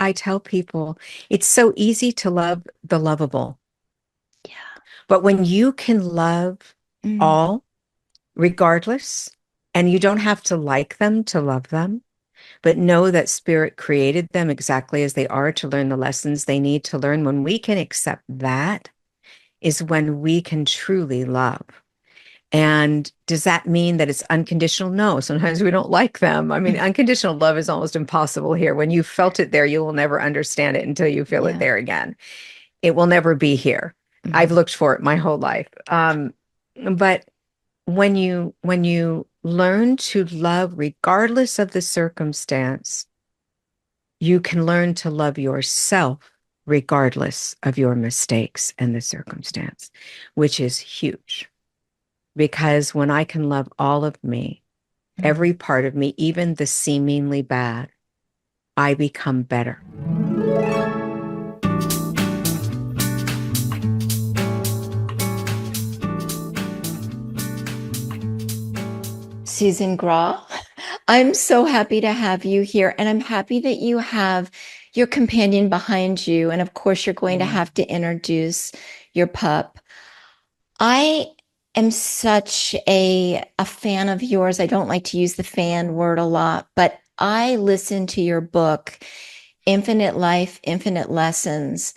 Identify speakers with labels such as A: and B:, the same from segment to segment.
A: I tell people it's so easy to love the lovable.
B: Yeah.
A: But when you can love
B: Mm,
A: all, regardless, and you don't have to like them to love them, but know that spirit created them exactly as they are to learn the lessons they need to learn. When we can accept that is when we can truly love. And does that mean that it's unconditional? No, sometimes we don't like them. I mean,
B: mm,
A: unconditional love is almost impossible here. When you felt it there, you will never understand it until you feel it
B: yeah.
A: there again. It will never be here. I've
B: Mhm.
A: looked for it my whole life. But when you learn to love regardless of the circumstance, you can learn to love yourself regardless of your mistakes and the circumstance, which is huge. Because when I can love all of me, every
B: Mhm.
A: part of me, even the seemingly bad, I become better.
B: Susan Grau, I'm so happy to have you here, and I'm happy that you have your companion behind you. And of course, you're going to
A: Yeah.
B: have to introduce your pup. I am such a fan of yours. I don't like to use the fan word a lot, but I listened to your book, Infinite Life, Infinite Lessons.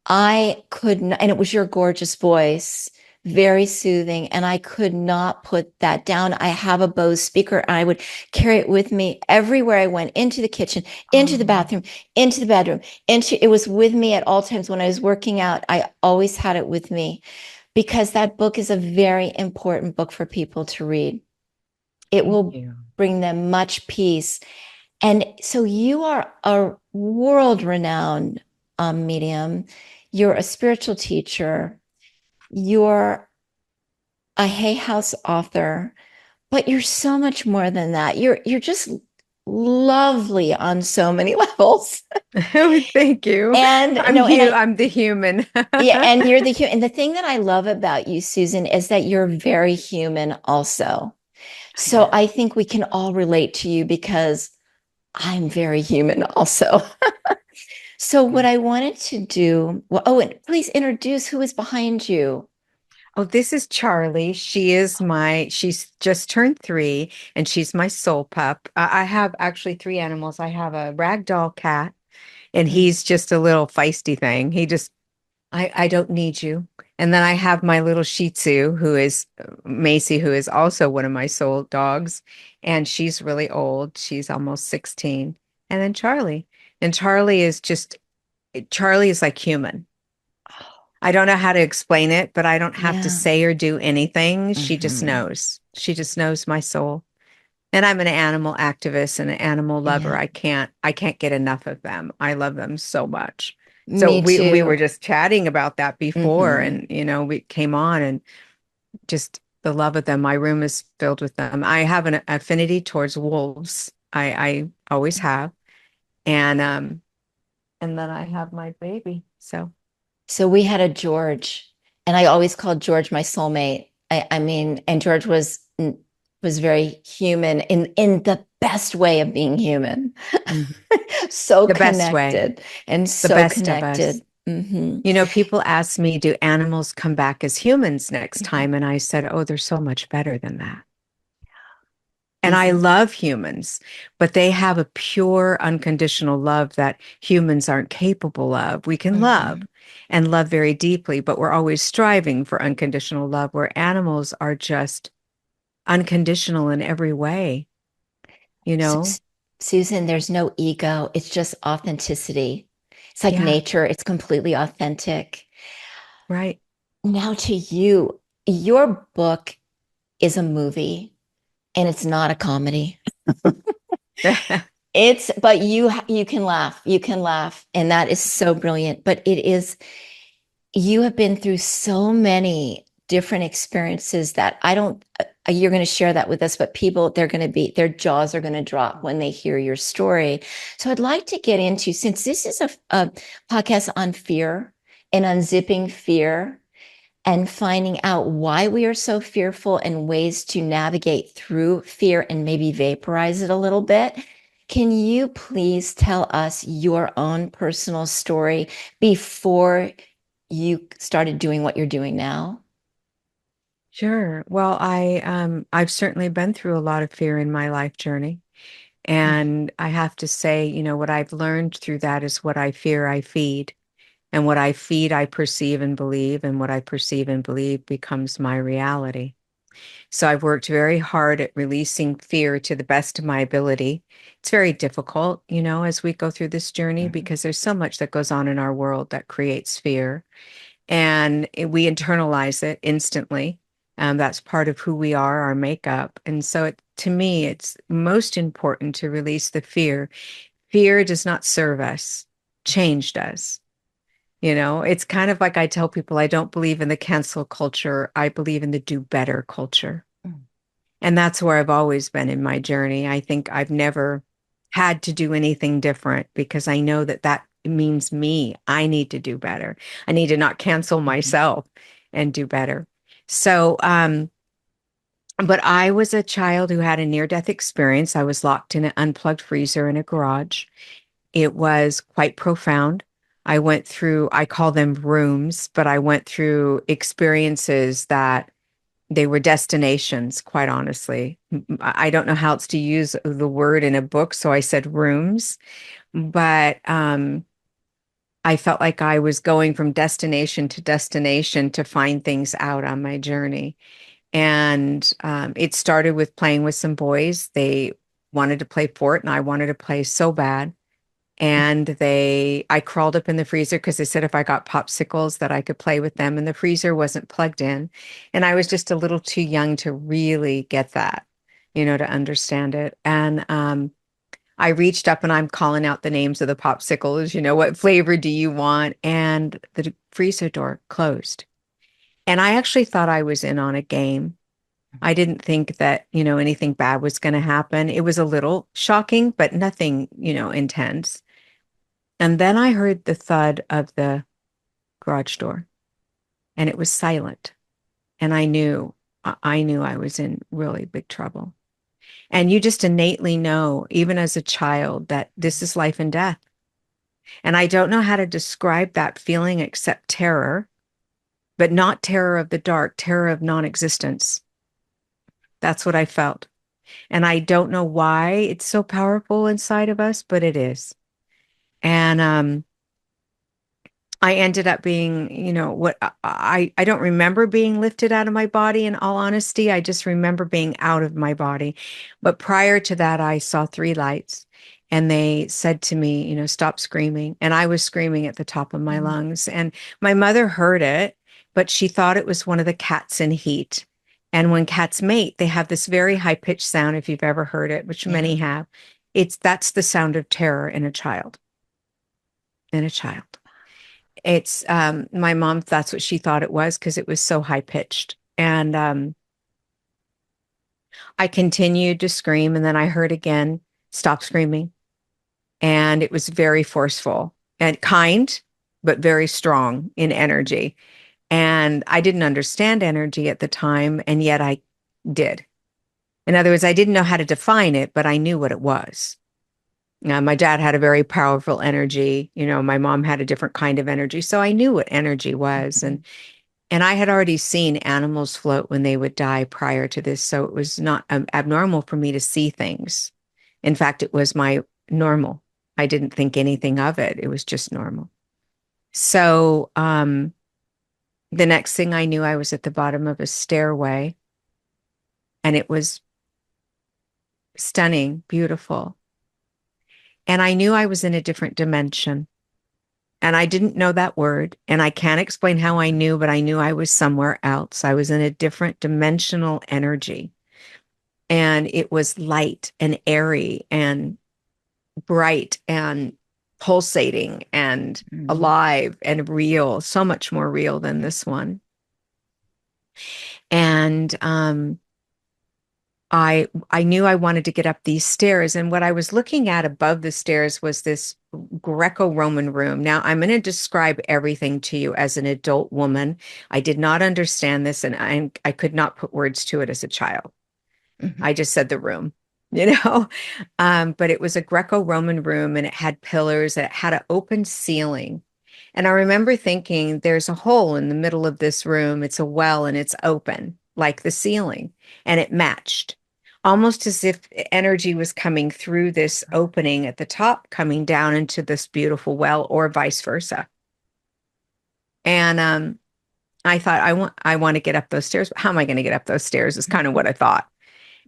B: I couldn't, and it was your gorgeous voice, very soothing, and I could not put that down. I have a Bose speaker, and I would carry it with me everywhere I went, into the kitchen, into the
A: Oh,
B: bathroom, into the bedroom, into it was with me at all times. When I was working out, I always had it with me because that book is a very important book for people to read. It
A: thank
B: will
A: you.
B: bring them much peace. And so you are a world renowned medium. You're a spiritual teacher. You're a Hay House author, but you're so much more than that. You're just lovely on so many levels.
A: Oh, thank you.
B: And
A: I'm
B: no, and
A: you.
B: I
A: I'm the human.
B: yeah, and you're the and the thing that I love about you, Susan, is that you're very human also. So
A: Yeah.
B: I think we can all relate to you because I'm very human also. So what I wanted to do, well, oh, and please introduce who is behind you.
A: Oh, this is Charlie. She's just turned 3 and she's my soul pup. I have actually 3 animals. I have a ragdoll cat and
B: Mm.
A: he's just a little feisty thing. I don't need you. And then I have my little Shih Tzu, who is Macy, who is also one of my soul dogs. And she's really old. She's almost 16. And then Charlie. And Charlie is like human. I don't know how to explain it, but I don't have to
B: Yeah.
A: say or do anything. She just
B: Hmm.
A: knows. She just knows my soul. And I'm an animal activist and an animal lover.
B: Yeah.
A: I can't get enough of them. I love them so much. So
B: Me
A: we
B: too.
A: were just chatting about that before
B: Hmm.
A: and we came on and just the love of them. My room is filled with them. I have an affinity towards wolves. I always have. And and then I have my baby. So
B: So we had a George, and I always called George my soulmate. I mean, and George was very human in the best way of being human.
A: mhm.
B: So
A: The best way,
B: connected and
A: the
B: so
A: best of us.
B: connected. Hmm.
A: People ask me, do animals come back as humans next time? And I said, oh, they're so much better than that. And I
B: Isn't
A: love humans, but they have a pure, unconditional love that humans aren't capable of. We can love
B: mhm.
A: and love very deeply, but we're always striving for unconditional love, where animals are just unconditional in every way, you know?
B: Susan, there's no ego. It's just authenticity. It's like
A: Yeah,
B: nature. It's completely authentic.
A: right.
B: Now to you, your book is a movie and it's not a comedy. It's, but you can laugh. You can laugh. And that is so brilliant. But it is, you have been through so many different experiences that I don't, you're going to share that with us, but people, their jaws are going to drop when they hear your story. So I'd like to get into, since this is a podcast on fear and unzipping fear and finding out why we are so fearful and ways to navigate through fear and maybe vaporize it a little bit. Can you please tell us your own personal story before you started doing what you're doing now?
A: Sure. Well, I've certainly been through a lot of fear in my life journey.
B: Mm,
A: And I have to say, what I've learned through that is what I fear, I feed. And what I feed, I perceive and believe. And what I perceive and believe becomes my reality. So I've worked very hard at releasing fear to the best of my ability. It's very difficult, as we go through this journey
B: mhm,
A: because there's so much that goes on in our world that creates fear. And we internalize it instantly. That's part of who we are, our makeup. And so to me, it's most important to release the fear. Fear does not serve us, change does. It's kind of like I tell people, I don't believe in the cancel culture. I believe in the do better culture.
B: mm,
A: And that's where I've always been in my journey. I think I've never had to do anything different because I know that that means me. I need to do better. I need to not cancel
B: mhm.
A: myself and do better. So, but I was a child who had a near-death experience. I was locked in an unplugged freezer in a garage. It was quite profound. I went through, I call them rooms, but I went through experiences that they were destinations, quite honestly. I don't know how else to use the word in a book, so I said rooms, but I felt like I was going from destination to destination to find things out on my journey. And it started with playing with some boys. They wanted to play fort, and I wanted to play so bad. And I crawled up in the freezer because they said if I got popsicles that I could play with them, and the freezer wasn't plugged in. And I was just a little too young to really get that, to understand it. And I reached up and I'm calling out the names of the popsicles, what flavor do you want? And the freezer door closed. And I actually thought I was in on a game. I didn't think that, anything bad was going to happen. It was a little shocking, but nothing, intense. And then I heard the thud of the garage door and it was silent. And I knew I was in really big trouble. And you just innately know, even as a child, that this is life and death. And I don't know how to describe that feeling except terror, but not terror of the dark, terror of non-existence. That's what I felt. And I don't know why it's so powerful inside of us, but it is. And I ended up being, what I don't remember being lifted out of my body in all honesty. I just remember being out of my body. But prior to that, I saw three lights and they said to me, stop screaming. And I was screaming at the top of my
B: Mm,
A: lungs. And my mother heard it, but she thought it was one of the cats in heat. And when cats mate, they have this very high pitched sound, if you've ever heard it, which
B: yeah.
A: many have. That's the sound of terror in a child, in a child. It's my mom, that's what she thought it was because it was so high pitched. And I continued to scream and then I heard again, stop screaming. And it was very forceful and kind, but very strong in energy. And I didn't understand energy at the time, and yet I did. In other words, I didn't know how to define it, but I knew what it was. My dad had a very powerful energy. My mom had a different kind of energy. So I knew what energy was.
B: Mhm.
A: And I had already seen animals float when they would die prior to this. So it was not abnormal for me to see things. In fact, it was my normal. I didn't think anything of it. It was just normal. So the next thing I knew, I was at the bottom of a stairway and it was stunning, beautiful. And I knew I was in a different dimension. And I didn't know that word. And I can't explain how I knew, but I knew I was somewhere else. I was in a different dimensional energy. And it was light and airy and bright and pulsating and
B: Mhm.
A: alive and real, so much more real than this one. And I knew I wanted to get up these stairs, and what I was looking at above the stairs was this Greco-Roman room. Now, I'm going to describe everything to you as an adult woman. I did not understand this, and I could not put words to it as a child.
B: Mhm.
A: I just said the room. you know. But it was a Greco-Roman room and it had pillars and it had an open ceiling. And I remember thinking, there's a hole in the middle of this room. It's a well and it's open, like the ceiling. And it matched, almost as if energy was coming through this opening at the top, coming down into this beautiful well, or vice versa. And I thought, I want to get up those stairs. But how am I going to get up those stairs? Is kind of what I thought.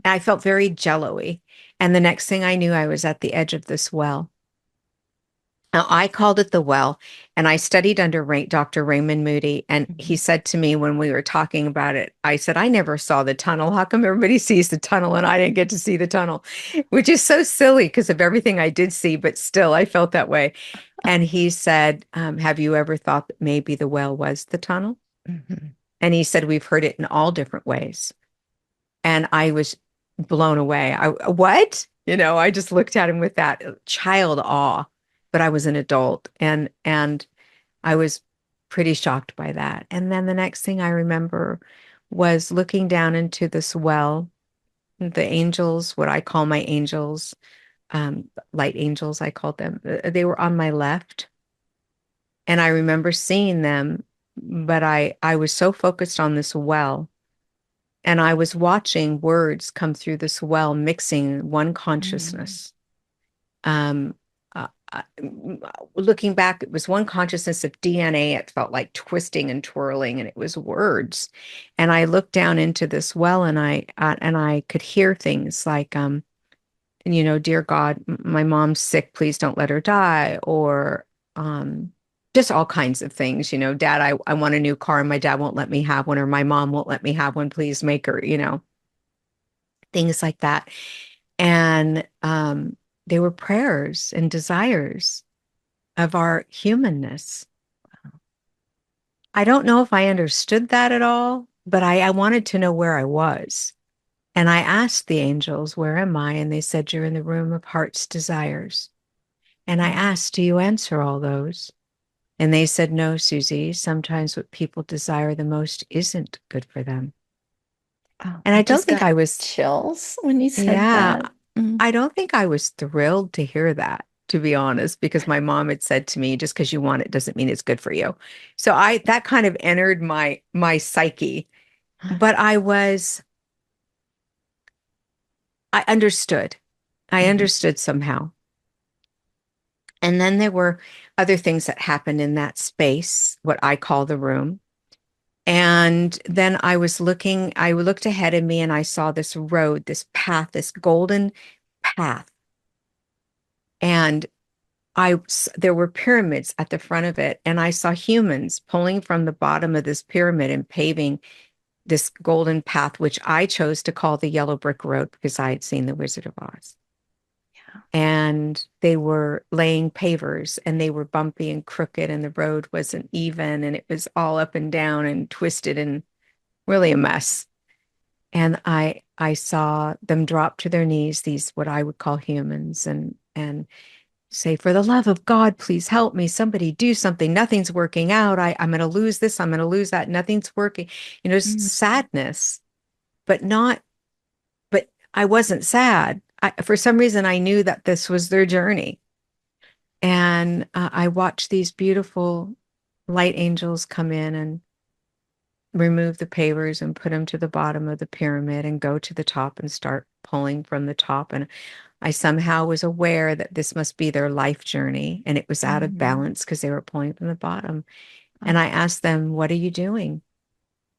A: And I felt very jello-y. And the next thing I knew, I was at the edge of this well. Now, I called it the well, and I studied under Dr. Raymond Moody. And he
B: Mhm.
A: said to me when we were talking about it, I said, I never saw the tunnel. How come everybody sees the tunnel and I didn't get to see the tunnel? Which is so silly because of everything I did see, but still, I felt that way. And he said, have you ever thought that maybe the well was the tunnel?
B: Mhm.
A: And he said, we've heard it in all different ways. And I was blown away. What? I just looked at him with that child awe, but I was an adult and I was pretty shocked by that. And then the next thing I remember was looking down into this well. The angels, what I call my angels, light angels, I called them, they were on my left. And I remember seeing them, but I was so focused on this well. And I was watching words come through this well, mixing one
B: Mhm.
A: consciousness. Um, Looking back, it was one consciousness of DNA. It felt like twisting and twirling, and it was words. And I looked down into this well, and I could hear things like, dear God, my mom's sick. Please don't let her die, or um, just all kinds of things. Dad, I want a new car, and my dad won't let me have one, or my mom won't let me have one. Please make her. Things like that. And they were prayers and desires of our humanness. I don't know if I understood that at all, but I wanted to know where I was. And I asked the angels, where am I? And they said, you're in the room of heart's desires. And I
B: Mhm.
A: asked, do you answer all those? And they said, no, Susie, sometimes what people desire the most isn't good for them.
B: Oh,
A: And
B: I
A: I don't
B: just
A: think
B: got
A: I was,
B: chills when you said
A: yeah,
B: that. Mm.
A: I don't think I was thrilled to hear that, to be honest, because my mom had said to me, just because you want it doesn't mean it's good for you. So that kind of entered my psyche, but I understood. I
B: Mhm.
A: understood somehow. And then there were other things that happened in that space, what I call the room. And then I looked ahead of me and I saw this road, this path, this golden path. And there were pyramids at the front of it, and I saw humans pulling from the bottom of this pyramid and paving this golden path, which I chose to call the Yellow Brick Road because I had seen The Wizard of Oz.
B: Yeah.
A: And they were laying pavers, and they were bumpy and crooked, and the road wasn't even, and it was all up and down and twisted and really a mess. And I saw them drop to their knees, these what I would call humans, and say, for the love of God, please help me. Somebody do something. Nothing's working out. I'm going to lose this. I'm going to lose that. Nothing's working.
B: Mhm.
A: Sadness, but but I wasn't sad. For some reason, I knew that this was their journey. And I watched these beautiful light angels come in and remove the pavers and put them to the bottom of the pyramid and go to the top and start pulling from the top. And I somehow was aware that this must be their life journey, and it was out of
B: Mhm.
A: balance because they were pulling from the bottom. And
B: Oh.
A: I asked them, what are you doing?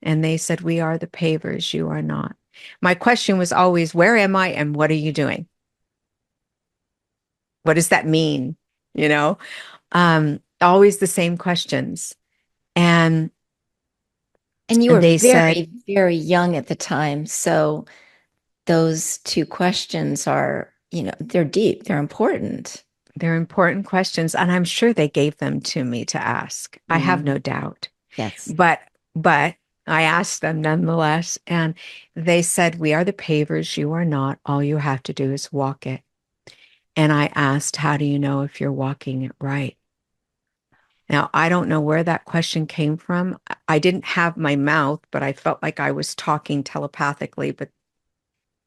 A: And they said, we are the pavers, you are not. My question was always, where am I and what are you doing? What does that mean? You know, always the same questions. And
B: And you were
A: they said,
B: very, very young at the time. So those two questions are, they're deep, they're important.
A: they're important questions. And I'm sure they gave them to me to ask. I have
B: Mm.
A: no doubt.
B: Yes.
A: But I asked them nonetheless, and they said, we are the pavers, you are not. All you have to do is walk it. And I asked, how do you know if you're walking it right? Now, I don't know where that question came from. I didn't have my mouth, but I felt like I was talking telepathically. But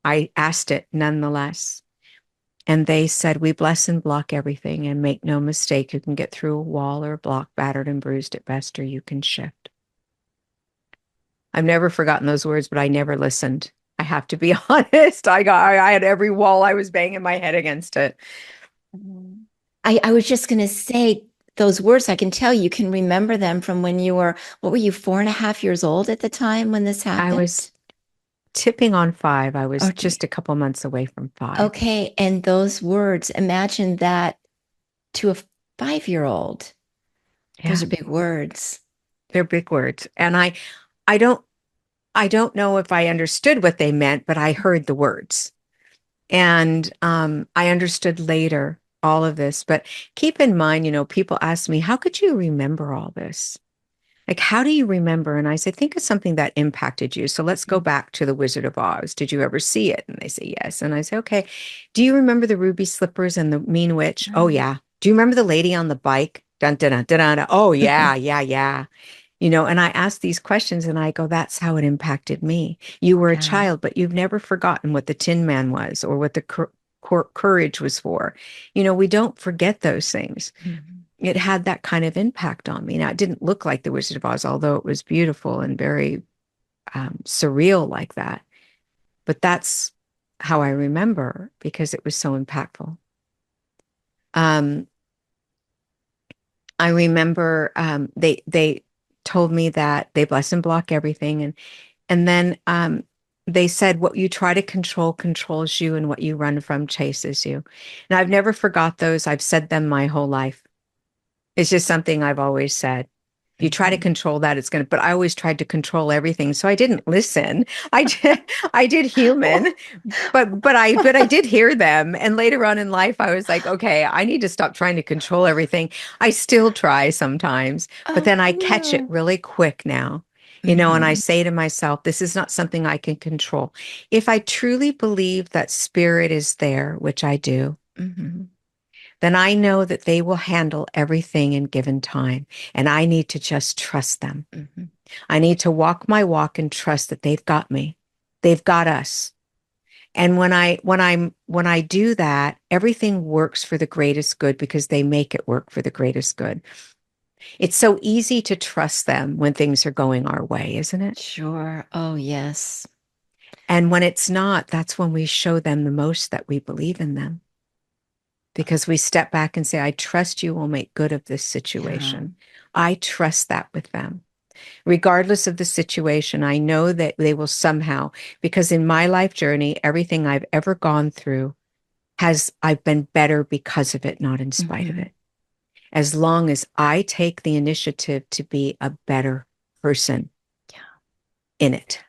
A: I asked it nonetheless. And they said, we bless and block everything and make no mistake. You can get through a wall or a block, battered and bruised at best, or you can shift. I've never forgotten those words, but I never listened. I have to be honest. I had every wall I was banging my head against it.
B: Mhm. I was just going to say those words. I can tell you can remember them from when you were, what were you, 4.5 years old at the time when this
A: I
B: happened?
A: was tipping on 5. I was
B: Okay.
A: just a couple months away from 5.
B: Okay. And those words, imagine that to a 5-year-old. Those
A: Yeah,
B: are big words.
A: they're big words. And I don't I don't know if I understood what they meant, but I heard the words. And I understood later all of this. But keep in mind, people ask me, how could you remember all this? Like, how do you remember? And I say, think of something that impacted you. So let's go back to the Wizard of Oz. Did you ever see it? And they say, yes. And I say, okay, do you remember the ruby slippers and the mean witch? Oh,
B: Mm.
A: yeah. Do you remember the lady on the bike? Dun, dun, dun, dun, dun, dun. Oh, yeah, yeah, yeah. And I ask these questions and I go, that's how it impacted me. You were a
B: Yeah.
A: child, but you've never forgotten what the Tin Man was or what the courage was for. We don't forget those things.
B: Mhm.
A: It had that kind of impact on me. Now, it didn't look like the Wizard of Oz, although it was beautiful and very surreal like that. But that's how I remember because it was so impactful. Um, I remember they told me that they bless and block everything, and then they said what you try to control controls you, and what you run from chases you. And I've never forgot those. I've said them my whole life. It's just something I've always said. You try to
B: Mhm.
A: control that, it's going to, but I always tried to control everything. So I didn't listen. I did, I did human,
B: Well,
A: but I did hear them. And later on in life, I was like, okay, I need to stop trying to control everything. I still try sometimes, but then I catch it
B: oh.
A: really quick now, and I
B: Mhm.
A: say to myself, this is not something I can control. If I truly believe that spirit is there, which I do,
B: Mhm.
A: then I know that they will handle everything in given time. And I need to just trust them.
B: Mhm.
A: I need to walk my walk and trust that they've got me. They've got us. And when I do that, everything works for the greatest good because they make it work for the greatest good. It's so easy to trust them when things are going our way, isn't it?
B: Sure. Oh, yes.
A: And when it's not, that's when we show them the most that we believe in them because we step back and say, I trust you will make good of this
B: Yeah.
A: situation. I trust that with them. Regardless of the situation, I know that they will somehow, because in my life journey, everything I've ever gone through I've been better because of it, not in spite of
B: Mhm.
A: it. As long as I take the initiative to be a better person in it,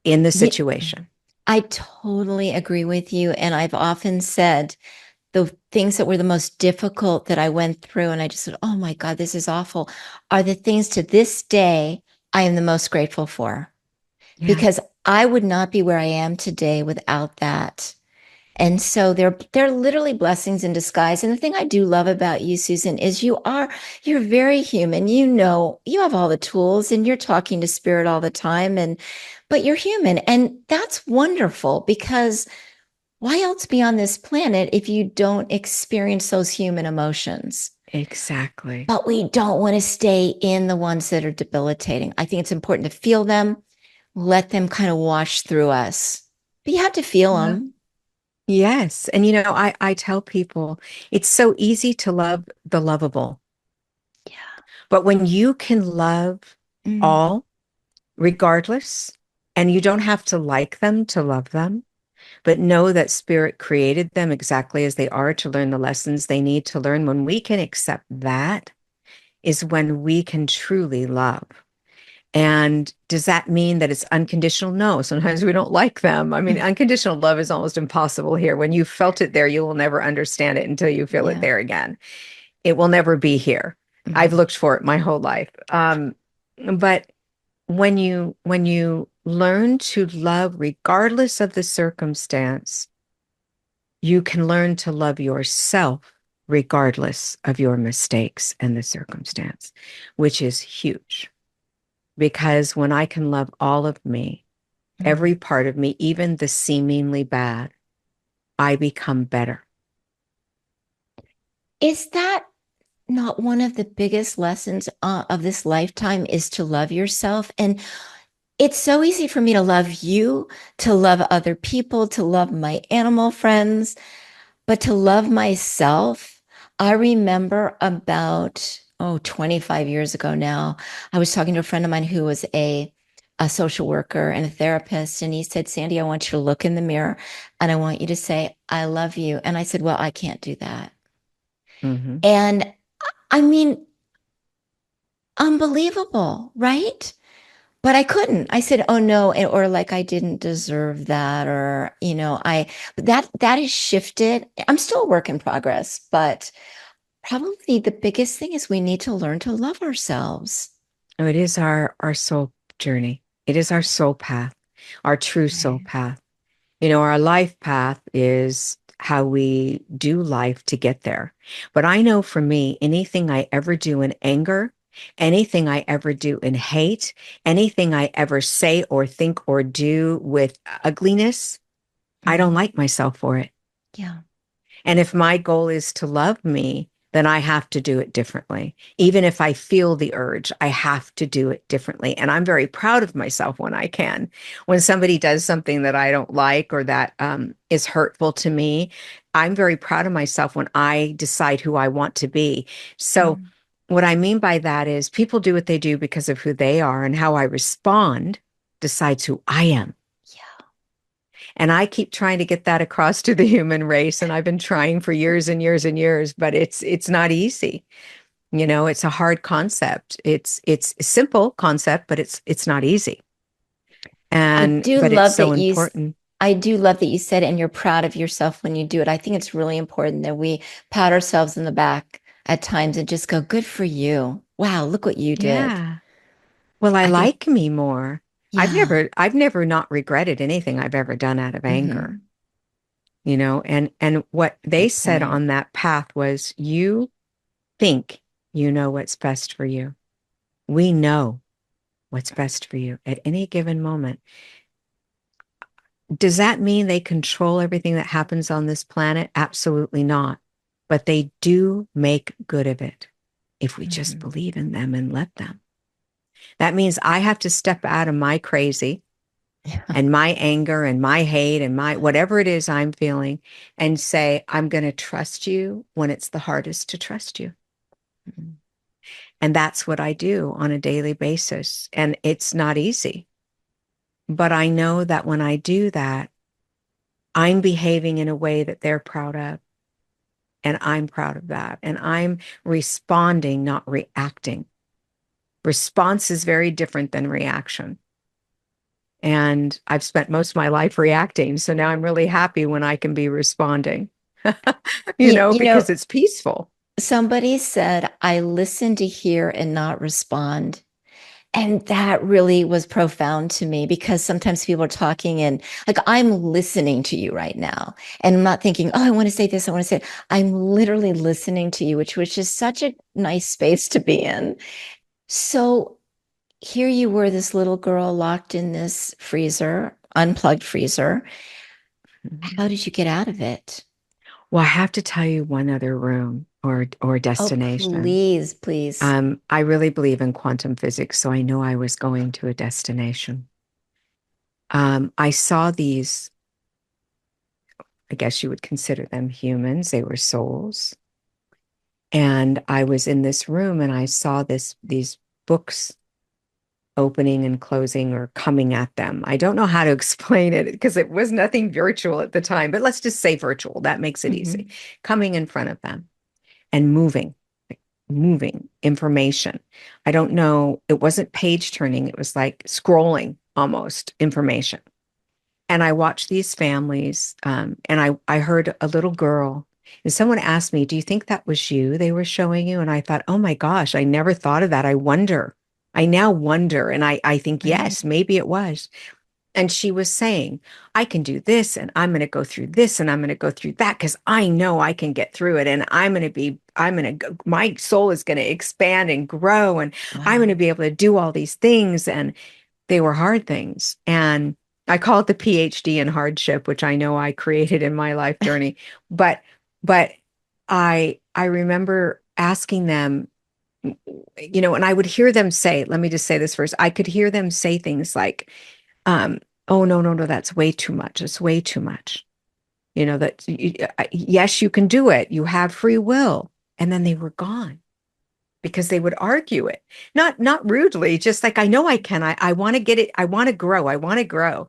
A: in the
B: Yeah.
A: situation.
B: I totally agree with you. And I've often said the things that were the most difficult that I went through, and I just said, oh my God, this is awful, are the things to this day I am the most grateful for
A: Yeah.
B: because I would not be where I am today without that. And so they're literally blessings in disguise. And the thing I do love about you, Susan, is you're very human. You know, you have all the tools and you're talking to spirit all the time but you're human. And that's wonderful because why else be on this planet if you don't experience those human emotions?
A: Exactly.
B: But we don't want to stay in the ones that are debilitating. I think it's important to feel them, let them kind of wash through us. But you have to feel
A: Yeah.
B: them.
A: Yes. And I tell people it's so easy to love the lovable.
B: Yeah.
A: But when you can love
B: Mm.
A: all, regardless, and you don't have to like them to love them, but know that spirit created them exactly as they are to learn the lessons they need to learn. When we can accept that is when we can truly love. And does that mean that it's unconditional? No, sometimes we don't like them. I mean, unconditional love is almost impossible here. When you felt it there, you will never understand it until you feel it
B: Yeah.
A: there again. It will never be here. I've
B: Mhm.
A: looked for it my whole life. But when you learn to love regardless of the circumstance, you can learn to love yourself regardless of your mistakes and the circumstance, which is huge. Because when I can love all of me,
B: Mm.
A: every part of me, even the seemingly bad, I become better.
B: Is that not one of the biggest lessons of this lifetime is to love yourself? And it's so easy for me to love you, to love other people, to love my animal friends, but to love myself. I remember about, 25 years ago now, I was talking to a friend of mine who was a social worker and a therapist. And he said, Sandi, I want you to look in the mirror and I want you to say, I love you. And I said, well, I can't do that.
A: Hmm.
B: And I mean, unbelievable, right? But I couldn't. I said, "Oh no," or like I didn't deserve that, or that has shifted. I'm still a work in progress, but probably the biggest thing is we need to learn to love ourselves.
A: Oh, it is our soul journey. It is our soul path, our true soul
B: Right.
A: path. You know, our life path is how we do life to get there. But I know for me, anything I ever do in anger, anything I ever do in hate, anything I ever say or think or do with ugliness, I don't
B: Mhm.
A: like myself for it.
B: Yeah.
A: And if my goal is to love me, then I have to do it differently. Even if I feel the urge, I have to do it differently. And I'm very proud of myself when I can. When somebody does something that I don't like or that is hurtful to me, I'm very proud of myself when I decide who I want to be. So,
B: Mhm.
A: what I mean by that is people do what they do because of who they are, and how I respond decides who I am.
B: Yeah.
A: And I keep trying to get that across to the human race. And I've been trying for years and years and years, but it's not easy. You know, it's a hard concept. It's a simple concept, but it's not easy.
B: I
A: And
B: do
A: but it's
B: love
A: so
B: that
A: important.
B: I do love that you said it and you're proud of yourself when you do it. I think it's really important that we pat ourselves in the back at times and just go, good for you. Wow, look what you did.
A: Yeah. Well, I
B: I think,
A: like me more.
B: yeah.
A: I've never not regretted anything I've ever done out of anger,
B: Hmm.
A: you know, and what they
B: Good
A: said
B: point.
A: on that path was you think you know what's best for you. We know what's best for you at any given moment. Does that mean they control everything that happens on this planet? Absolutely not. But they do make good of it if we just
B: Hmm.
A: believe in them and let them. That means I have to step out of my crazy
B: Yeah.
A: and my anger and my hate and my whatever it is I'm feeling and say, I'm going to trust you when it's the hardest to trust you.
B: Mhm.
A: And that's what I do on a daily basis. And it's not easy. But I know that when I do that, I'm behaving in a way that they're proud of. And I'm proud of that. And I'm responding, not reacting. Response is very different than reaction. And I've spent most of my life reacting. So now I'm really happy when I can be responding,
B: You know,
A: because it's peaceful.
B: somebody said, I listen to hear and not respond. And that really was profound to me because sometimes people are talking and like I'm listening to you right now and I'm not thinking, oh, I want to say this, I want to say it. I'm literally listening to you, which was just such a nice space to be in. So here you were, this little girl locked in this freezer, unplugged freezer. How did you get out of it?
A: Well, I have to tell you one other room or
B: Oh,
A: destination.
B: please, please.
A: I really believe in quantum physics, so I know I was going to a destination. I saw these, I guess you would consider them humans. They were souls. And I was in this room and I saw these books opening and closing or coming at them. I don't know how to explain it because it was nothing virtual at the time, but let's just say virtual. That makes it easy.
B: Mhm.
A: Coming in front of them and moving, like moving information. I don't know. It wasn't page turning. It was like scrolling almost information. And I watched these families, and I heard a little girl, and someone asked me, "Do you think that was you they were showing you?" And I thought, "Oh my gosh, I never thought of that. I wonder. I now wonder." And I think,
B: Right.
A: yes, maybe it was. And she was saying, I can do this, and I'm going to go through this, and I'm going to go through that because I know I can get through it. And I'm going to, my soul is going to expand and grow, and I'm going to
B: Wow.
A: be able to do all these things. And they were hard things. And I call it the PhD in hardship, which I know I created in my life journey. But but I remember asking them, and I would hear them say, let me just say this first. I could hear them say things like, um, oh no, no, no, that's way too much. It's way too much. Yes, you can do it. You have free will. And then they were gone because they would argue it. Not rudely, just like I know I can. I want to get it. I want to grow. I want to grow.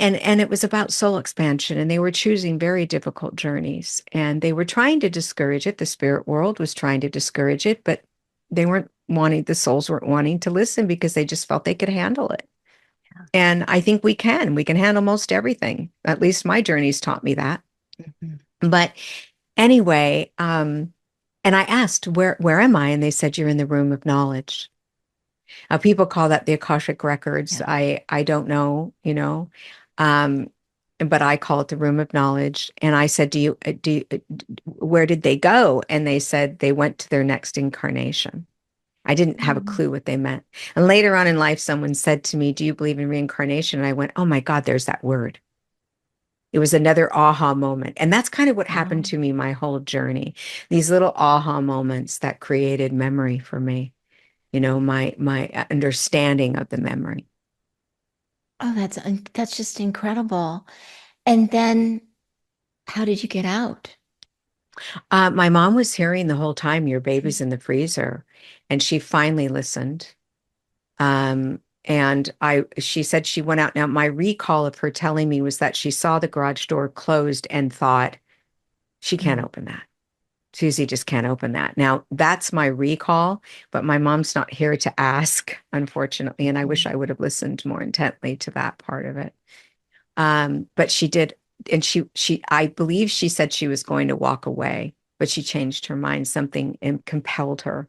A: And it was about soul expansion, and they were choosing very difficult journeys, and they were trying to discourage it. The spirit world was trying to discourage it, but the souls weren't wanting to listen because they just felt they could handle it. And I think we can handle most everything. At least my journeys taught me that.
B: Mhm.
A: But anyway, and I asked, where am I? And they said, you're in the room of knowledge. People call that the Akashic records.
B: Yeah.
A: I don't know, um, but I call it the room of knowledge. And I said, where did they go? And they said they went to their next incarnation. I didn't have a
B: Mhm.
A: clue what they meant. And later on in life, someone said to me, do you believe in reincarnation? And I went, oh my God, there's that word. It was another aha moment. And that's kind of what happened
B: Oh,
A: to me my whole journey. These little aha moments that created memory for me, my understanding of the memory.
B: oh, that's just incredible. And then how did you get out?
A: My mom was hearing the whole time, your baby's in the freezer, and she finally listened. And she said she went out. Now, my recall of her telling me was that she saw the garage door closed and thought, she can't
B: Mm.
A: open that. Susie just can't open that. Now, that's my recall, but my mom's not here to ask, unfortunately. And I wish I would have listened more intently to that part of it. But she did, and I believe she said she was going to walk away, but she changed her mind. Something compelled her,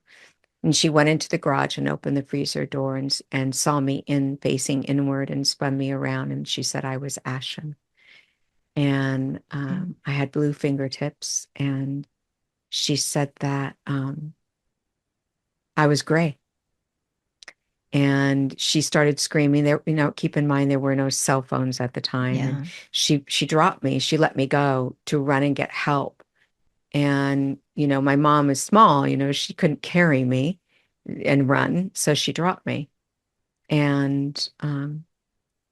A: and she went into the garage and opened the freezer door and saw me facing inward and spun me around. And she said I was ashen, and
B: Mm.
A: I had blue fingertips, and she said that I was gray. And she started screaming there, keep in mind there were no cell phones at the time. And
B: Yeah.
A: she dropped me. She let me go to run and get help. And, my mom is small, she couldn't carry me and run. So she dropped me. And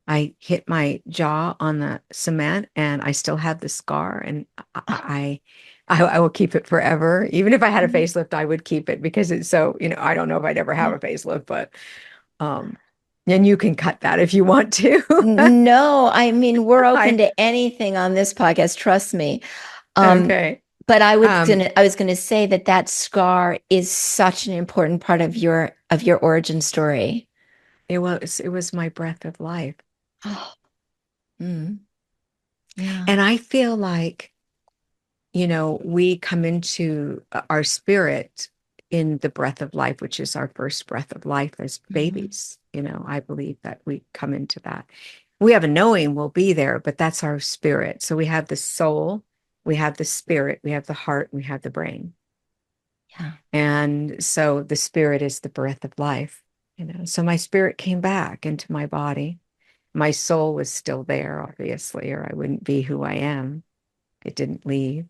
A: I hit my jaw on the cement, and I still have the scar, and
B: Oh.
A: I will keep it forever. Even if I had a
B: Mhm.
A: facelift, I would keep it because it's so, I don't know if I'd ever have
B: Yeah.
A: a facelift, but um, and you can cut that if you want to.
B: No, I mean, we're open
A: I
B: to anything on this podcast, trust me. Um,
A: okay.
B: but
A: Um,
B: I was gonna say that that scar is such an important part of your origin story.
A: it was my breath of life.
B: Oh, mm, yeah.
A: And I feel like, we come into our spirit in the breath of life, which is our first breath of life as
B: Mhm.
A: babies. I believe that we come into that. We have a knowing we'll be there, but that's our spirit. So we have the soul, we have the spirit, we have the heart, we have the brain.
B: Yeah.
A: And so the spirit is the breath of life, So my spirit came back into my body. My soul was still there, obviously, or I wouldn't be who I am. It didn't leave.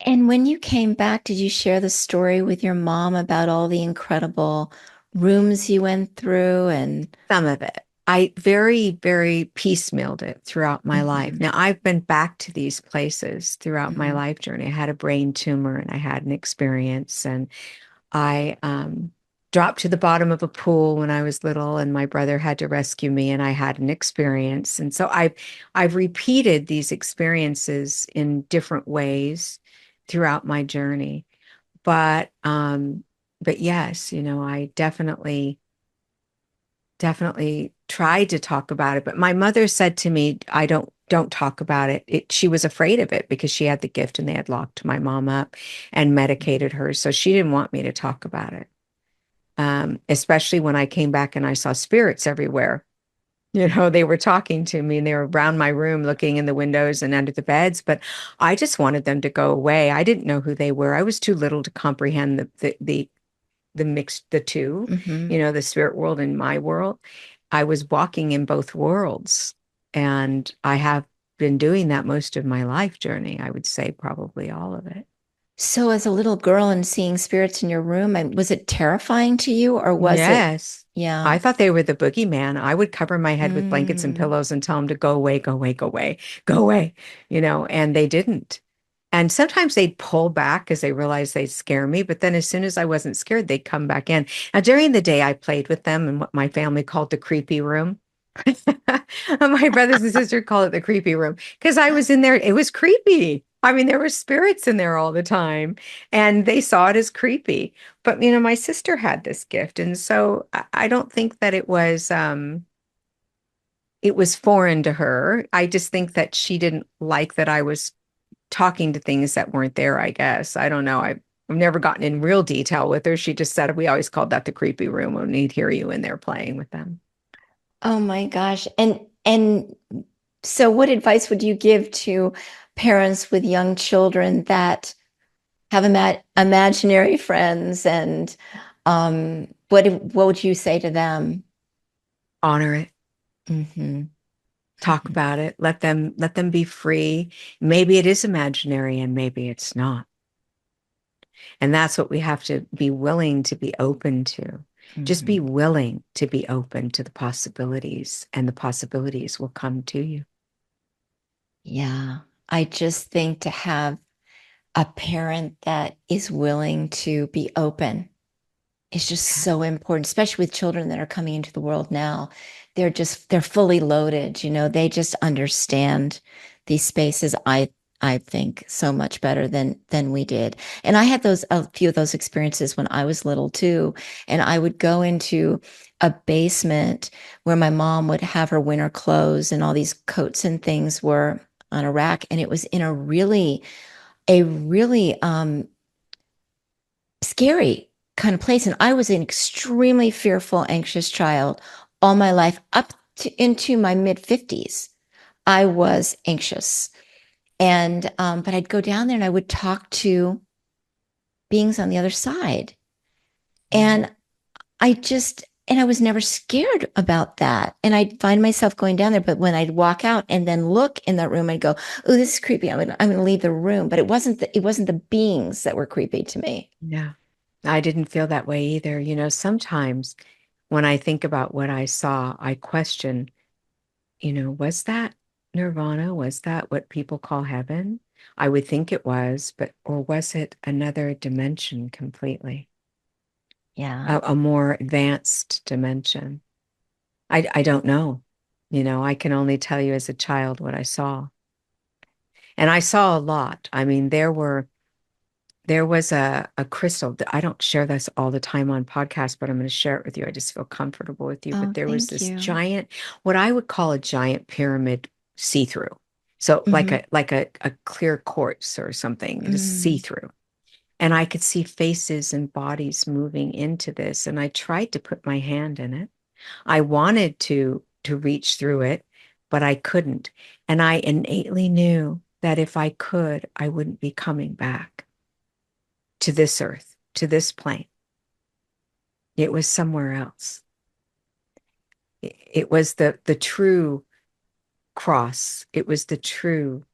B: And when you came back, did you share the story with your mom about all the incredible rooms you went through and
A: Some of it. I very, very piecemealed it throughout my life.
B: Mhm.
A: Now, I've been back to these places throughout my
B: Mhm.
A: life journey. I had a brain tumor and I had an experience, and I dropped to the bottom of a pool when I was little, and my brother had to rescue me, and I had an experience. And so I've repeated these experiences in different ways throughout my journey. But yes, I definitely tried to talk about it. But my mother said to me, I don't talk about it. She was afraid of it because she had the gift and they had locked my mom up and medicated her. So she didn't want me to talk about it. Especially when I came back and I saw spirits everywhere. They were talking to me and they were around my room looking in the windows and under the beds, but I just wanted them to go away. I didn't know who they were. I was too little to comprehend the mixed the two,
B: Mhm.
A: the spirit world and my world. I was walking in both worlds. And I have been doing that most of my life journey. I would say probably all of it.
B: So, as a little girl and seeing spirits in your room, was it terrifying to you, or was it?
A: Yes.
B: Yeah.
A: I thought they were the boogeyman. I would cover my head with blankets and
B: Mm.
A: pillows and tell them to go away, go away, go away, go away, and they didn't. And sometimes they'd pull back because they realized they'd scare me. But then as soon as I wasn't scared, they'd come back in. Now, during the day, I played with them in what my family called the creepy room. My brothers and sister call it the creepy room because I was in there. It was creepy. I mean, there were spirits in there all the time, and they saw it as creepy. But my sister had this gift, and so I don't think that it was foreign to her. I just think that she didn't like that I was talking to things that weren't there, I guess. I don't know. I've never gotten in real detail with her. She just said we always called that the creepy room when we'd hear you in there playing with them.
B: Oh my gosh. And so what advice would you give to parents with young children that have imaginary friends, and what would you say to them?
A: Honor it.
B: Hmm.
A: Talk about it. Let them be free. Maybe it is imaginary and maybe it's not. And that's what we have to be willing to be open to. Just be
B: Hmm.
A: willing to be open to the possibilities, and the possibilities will come to you.
B: Yeah. I just think to have a parent that is willing to be open is just
A: Yeah.
B: so important, especially with children that are coming into the world now. They're fully loaded, they just understand these spaces. I think so much better than we did. And I had a few of those experiences when I was little too. And I would go into a basement where my mom would have her winter clothes, and all these coats and things were on a rack. And it was in a really scary kind of place. And I was an extremely fearful, anxious child all my life up into my mid 50s. I was anxious. And, but I'd go down there and I would talk to beings on the other side.
A: Yeah.
B: And I was never scared about that. And I'd find myself going down there. But when I'd walk out and then look in that room, I'd go, "Oh, this is creepy. I'm going to leave the room." But it wasn't the beings that were creepy to me.
A: Yeah. I didn't feel that way either. Sometimes when I think about what I saw, I question, was that nirvana? Was that what people call heaven? I would think it was, or was it another dimension completely?
B: Yeah.
A: A more advanced dimension? I don't know. I can only tell you as a child what I saw. And I saw a lot. I mean, there was a crystal that I don't share this all the time on podcasts, but I'm going to share it with you. I just feel comfortable with you. But
B: Oh,
A: there was
B: thank
A: this
B: you.
A: giant, what I would call a giant pyramid see-through. So like
B: Hmm.
A: a clear quartz or something, just
B: Mm.
A: see-through. And I could see faces and bodies moving into this. And I tried to put my hand in it. I wanted to reach through it, but I couldn't. And I innately knew that if I could, I wouldn't be coming back to this earth, to this plane. It was somewhere else. It was the true cross. It was the true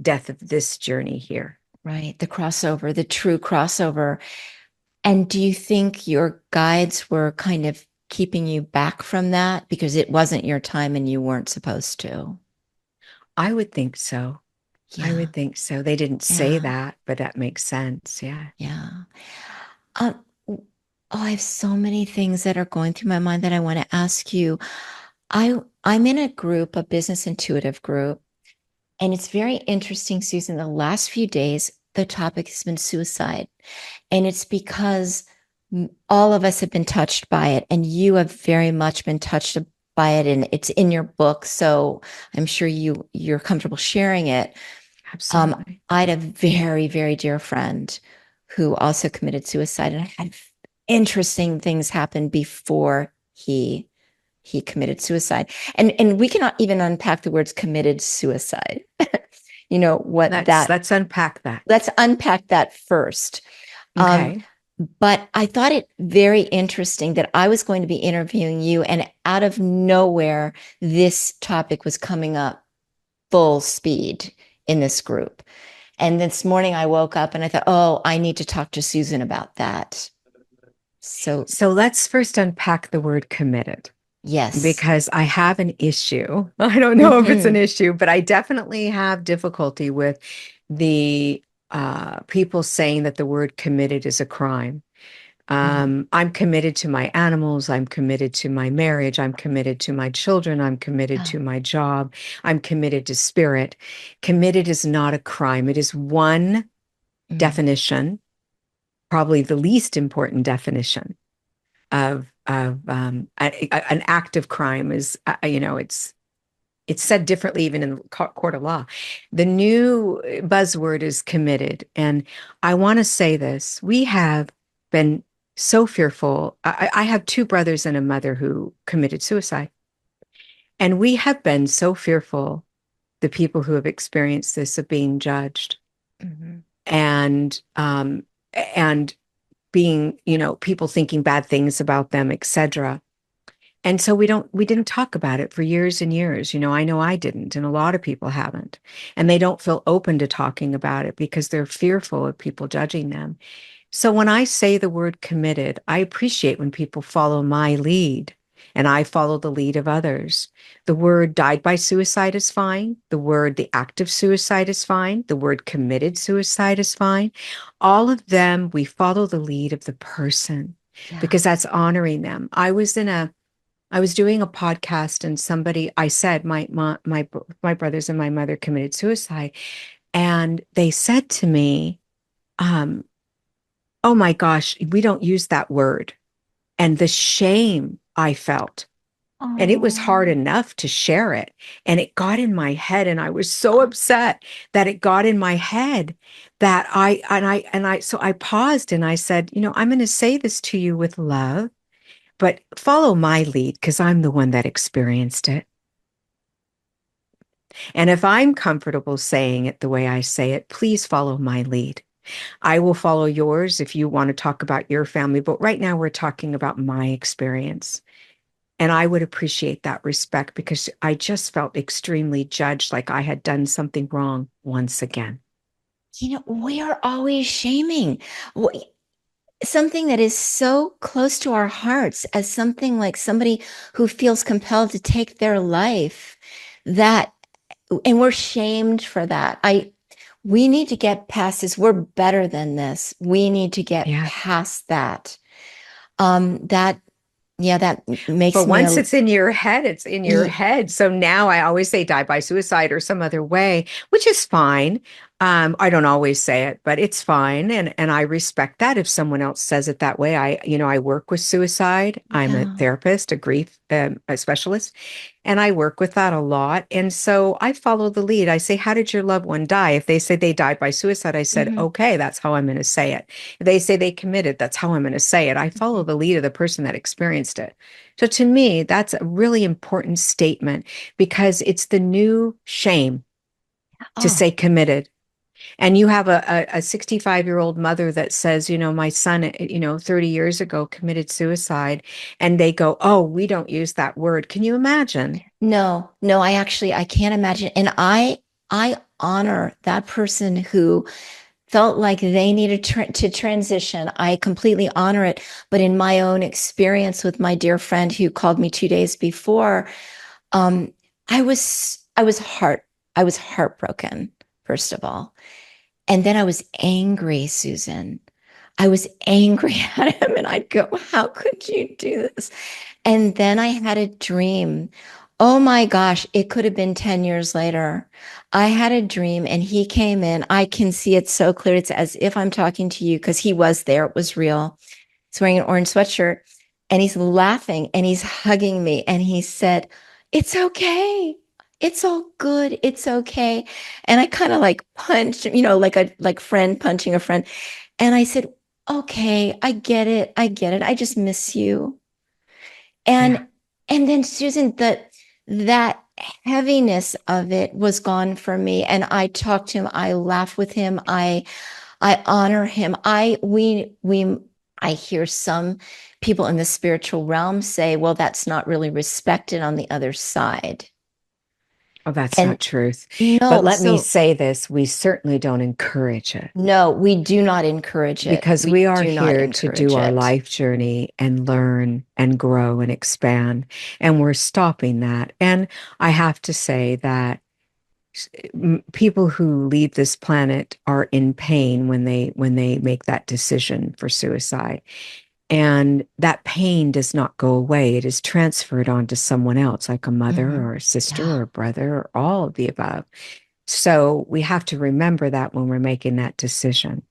A: death of this journey here.
B: Right. The crossover, the true crossover. And do you think your guides were kind of keeping you back from that because it wasn't your time and you weren't supposed to?
A: I would think so. I
B: Yeah.
A: would think so. They didn't say
B: Yeah.
A: that, but that makes sense. Yeah.
B: Yeah. Um, oh, I have so many things that are going through my mind that I want to ask you. I'm in a group, a business intuitive group, and it's very interesting, Susan. The last few days, the topic has been suicide. And it's because all of us have been touched by it, and you have very much been touched by it, and it's in your book. So I'm sure you're comfortable sharing it.
A: Absolutely.
B: I had a very, very dear friend who also committed suicide, and I had interesting things happen before he committed suicide. And we cannot even unpack the words committed suicide. What
A: Let's
B: that
A: let's unpack that.
B: let's unpack that first. Um,
A: Okay.
B: But I thought it very interesting that I was going to be interviewing you, and out of nowhere, this topic was coming up full speed in this group. And this morning I woke up and I thought, oh, I need to talk to Susan about that. So,
A: So let's first unpack the word committed,
B: yes.
A: because I have an issue. I don't know if it's an
B: Mm-hmm.
A: issue, but I definitely have difficulty with the people saying that the word committed is a crime.
B: Mm-hmm.
A: I'm committed to my animals. I'm committed to my marriage. I'm committed to my children. I'm committed
B: Oh.
A: to my job. I'm committed to spirit. Committed is not a crime. It is one
B: Mm.
A: definition, probably the least important definition of an act of crime is, it's said differently even in the court of law. The new buzzword is committed. And I want to say this. We have been so fearful. I have two brothers and a mother who committed suicide. And we have been so fearful, the people who have experienced this, of being judged
B: Mm-hmm.
A: and and being, people thinking bad things about them, etc. And so we didn't talk about it for years and years. I know I didn't, and a lot of people haven't. And they don't feel open to talking about it because they're fearful of people judging them. So when I say the word committed, I appreciate when people follow my lead and I follow the lead of others. The word died by suicide is fine. The word the act of suicide is fine. The word committed suicide is fine. All of them, we follow the lead of the person
B: Yeah.
A: because that's honoring them. I was doing a podcast and somebody, I said my brothers and my mother committed suicide, and they said to me, um, "Oh my gosh, we don't use that word." And the shame I felt, and it was hard
B: Oh.
A: enough to share it, and it got in my head, and I was so upset that it got in my head that so I paused and I said, I'm going to say this to you with love, but follow my lead because I'm the one that experienced it. And if I'm comfortable saying it the way I say it, please follow my lead. I will follow yours if you want to talk about your family. But right now, we're talking about my experience. And I would appreciate that respect because I just felt extremely judged, like I had done something wrong once again.
B: We are always shaming something that is so close to our hearts as something like somebody who feels compelled to take their life, that, and we're shamed for that. We need to get past this. We're better than this. We need to get
A: Yeah.
B: past that. That, yeah, that makes
A: But
B: me
A: once
B: a,
A: it's in your head, it's in your
B: yeah,
A: head. So now I always say die by suicide or some other way, which is fine. I don't always say it, but it's fine. And I respect that if someone else says it that way. I work with suicide. I'm a
B: yeah.
A: therapist, a grief a specialist, and I work with that a lot. And so I follow the lead. I say, how did your loved one die? If they say they died by suicide, I said,
B: Mm-hmm,
A: okay, that's how I'm going to say it. If they say they committed, that's how I'm going to say it. I follow
B: mm-hmm.
A: the lead of the person that experienced it. So to me, that's a really important statement because it's the new shame to
B: Oh,
A: say committed. And you have a 65-year-old mother that says, my son, 30 years ago committed suicide. And they go, oh, we don't use that word. Can you imagine?
B: no, no, I can't imagine. And I honor that person who felt like they needed to transition. I completely honor it. But in my own experience with my dear friend who called me 2 days before, um, I was I was heartbroken, first of all. And then I was angry, Susan. I was angry at him and I'd go, how could you do this? And then I had a dream. Oh my gosh, it could have been 10 years later. I had a dream and he came in. I can see it so clear. It's as if I'm talking to you because he was there. It was real. He's wearing an orange sweatshirt and he's laughing and he's hugging me. And he said, it's okay. It's all good. It's okay. And I kind of like punched, like friend punching a friend. And I said, okay, I get it. I get it. I just miss you.
A: Yeah.
B: And and then Susan, that heaviness of it was gone for me. And I talk to him, I laugh with him, I honor him. I we I hear some people in the spiritual realm say, well, that's not really respected on the other side.
A: Oh, that's
B: And
A: not truth. But
B: no,
A: let me
B: so
A: say this, we certainly don't encourage it
B: no, we do not encourage it.
A: because
B: We
A: we are
B: do not
A: here to do
B: encourage
A: our
B: it.
A: life journey and learn and grow and expand. And we're stopping that. And I have to say that people who leave this planet are in pain when they make that decision for suicide. And that pain does not go away. It is transferred onto someone else, like a mother
B: Hmm.
A: or a sister
B: Yeah.
A: or a brother or all of the above. So we have to remember that when we're making that decision.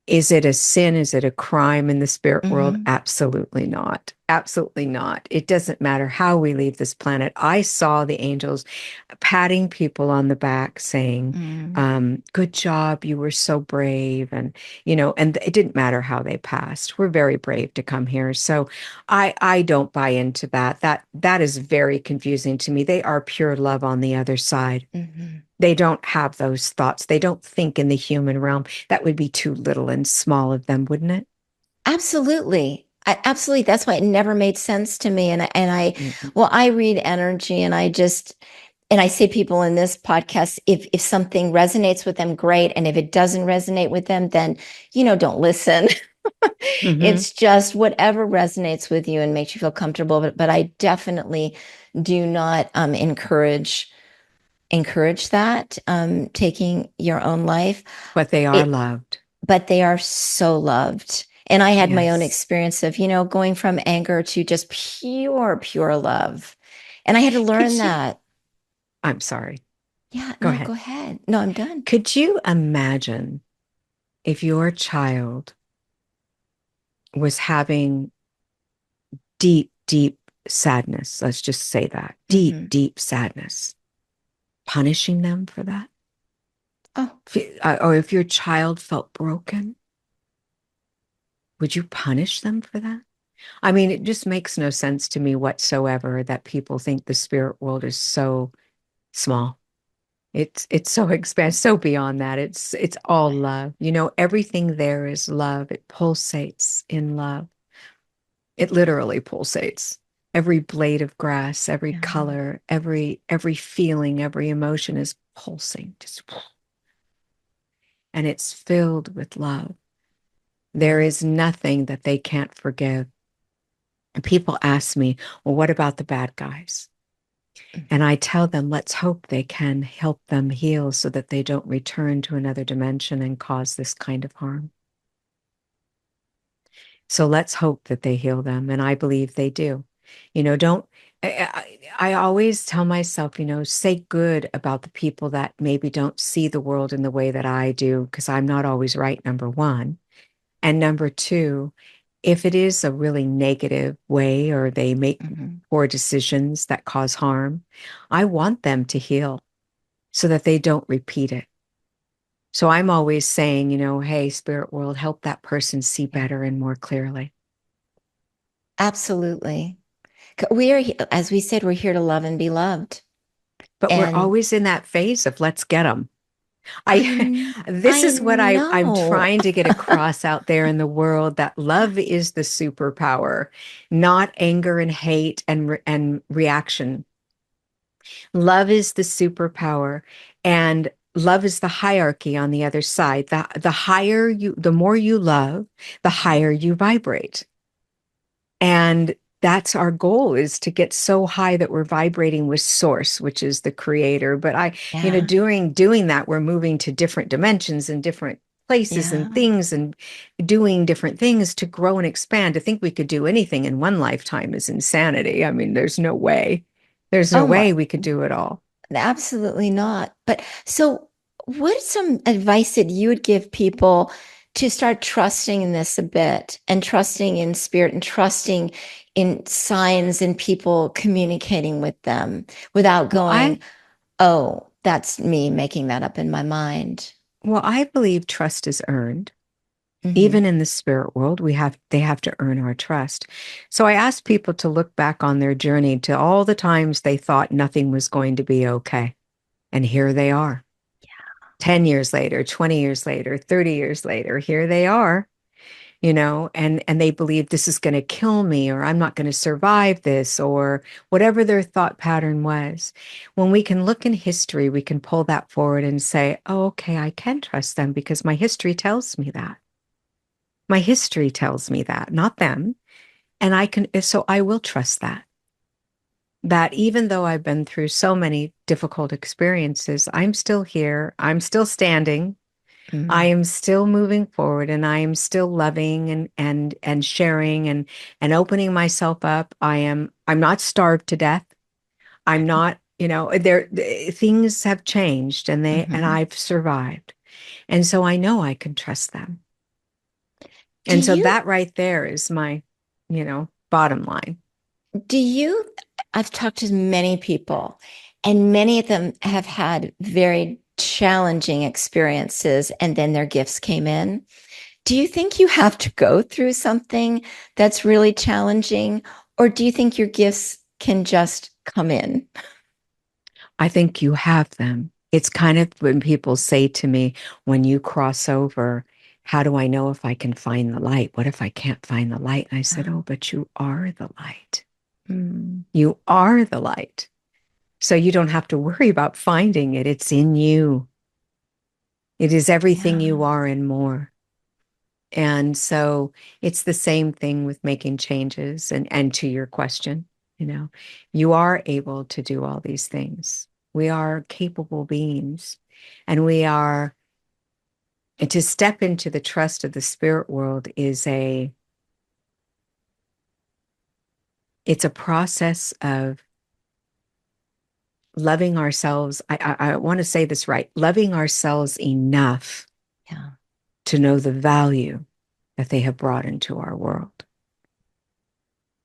A: Is it a sin? Is it a crime in the spirit world?
B: Hmm.
A: Absolutely not. Absolutely not. It doesn't matter how we leave this planet. I saw the angels patting people on the back saying,
B: Mm.
A: good job, you were so brave. And it didn't matter how they passed. We're very brave to come here. So I don't buy into that. That is very confusing to me. They are pure love on the other side.
B: Hmm.
A: They don't have those thoughts. They don't think in the human realm. That would be too little and small of them, wouldn't it?
B: Absolutely. Absolutely. That's why it never made sense to me.
A: Mhm.
B: Well, I read energy and I say people in this podcast, if something resonates with them, great. And if it doesn't resonate with them, then, don't listen.
A: Hmm.
B: It's just whatever resonates with you and makes you feel comfortable. But I definitely do not encourage that, taking your own life.
A: But they are
B: It
A: loved.
B: but they are so loved. And I had my own
A: Yes.
B: experience of, going from anger to just pure love. And I had to learn
A: Could you?
B: that.
A: I'm sorry.
B: Yeah,
A: Go
B: no,
A: ahead.
B: go ahead. No, I'm done.
A: Could you imagine if your child was having deep, deep sadness? Let's just say that deep,
B: Hmm.
A: deep sadness, punishing them for that?
B: Oh,
A: Or if your child felt broken, would you punish them for that? I mean, it just makes no sense to me whatsoever that people think the spirit world is so small. It's so expansive, so beyond that. It's all love. Everything there is love. It pulsates in love. It literally pulsates. Every blade of grass, every
B: yeah.
A: color, every feeling, every emotion is pulsing, just and it's filled with love. There
B: Wow.
A: is nothing that they can't forgive. And people ask me, well, what about the bad guys? And
B: Mhm.
A: I tell them, let's hope they can help them heal so that they don't return to another dimension and cause this kind of harm. So let's hope that they heal them. And I believe they do. Don't, I always tell myself, say good about the people that maybe don't see the world in the way that I do, because I'm not always right, number one. And number two, if it is a really negative way or they make
B: Mhm.
A: poor decisions that cause harm, I want them to heal so that they don't repeat it. So I'm always saying, hey, spirit world, help that person see
B: Yeah,
A: better and more clearly.
B: absolutely. We are, as we said, we're here to love and be loved.
A: But we're
B: And
A: always in that phase of let's get them. I this
B: I
A: is what I'm
B: know.
A: trying to get across out there in the world that love is the superpower, not anger and hate and reaction. Love is the superpower, and love is the hierarchy on the other side. The more you love, the
B: Mhm.
A: higher you vibrate. And that's our goal, is to get so high that we're vibrating with source, which is the creator. But
B: Yeah.
A: doing that, we're moving to different dimensions and different places and
B: Yeah.
A: things and doing different things to grow and expand. To think we could do anything in one lifetime is insanity. I mean, there's no way. There's no
B: Oh my,
A: way we could do it all.
B: absolutely not. But so, what is some advice that you would give people to start trusting in this a bit and trusting in spirit and trusting in signs and people communicating with them without
A: Well,
B: going,
A: I
B: oh, that's me making that up in my mind?
A: well, I believe trust is earned.
B: Hmm.
A: Even in the spirit world, they have to earn our trust. So I asked people to look back on their journey to all the times they thought nothing was going to be okay. And here they are. 10 years later, 20 years later, 30 years later, here they are. and they believe this is going to kill me, or I'm not going to survive this, or whatever their thought pattern was. When we can look in history, we can pull that forward and say, oh, okay, I can trust them because my history tells me that. My history tells me that, not them. And so I will trust that even though I've been through so many difficult experiences, I'm still here. I'm still standing. I
B: Mm.
A: am still moving forward, and I am still loving and sharing and opening myself up. I'm not starved to death. I'm not, things have changed, and
B: Mhm.
A: I've survived. And so I know I can trust them.
B: Do
A: And so
B: you
A: that right there is my, bottom line.
B: Do you, I've talked to many people, and many of them have had very challenging experiences, and then their gifts came in. Do you think you have to go through something that's really challenging, or do you think your gifts can just come in?
A: I think you have them. It's kind of when people say to me, when you cross over, how do I know if I can find the light? What if I can't find the light? And I said, oh, but you are the light.
B: Mm,
A: You are the light. So you don't have to worry about finding it. It's in you. It is everything
B: yeah.
A: you are and more. And so it's the same thing with making changes. And to your question, you are able to do all these things. We are capable beings, and and to step into the trust of the spirit world it's a process of loving ourselves. I want to say this right, loving ourselves enough
B: Yeah.
A: to know the value that they have brought into our world.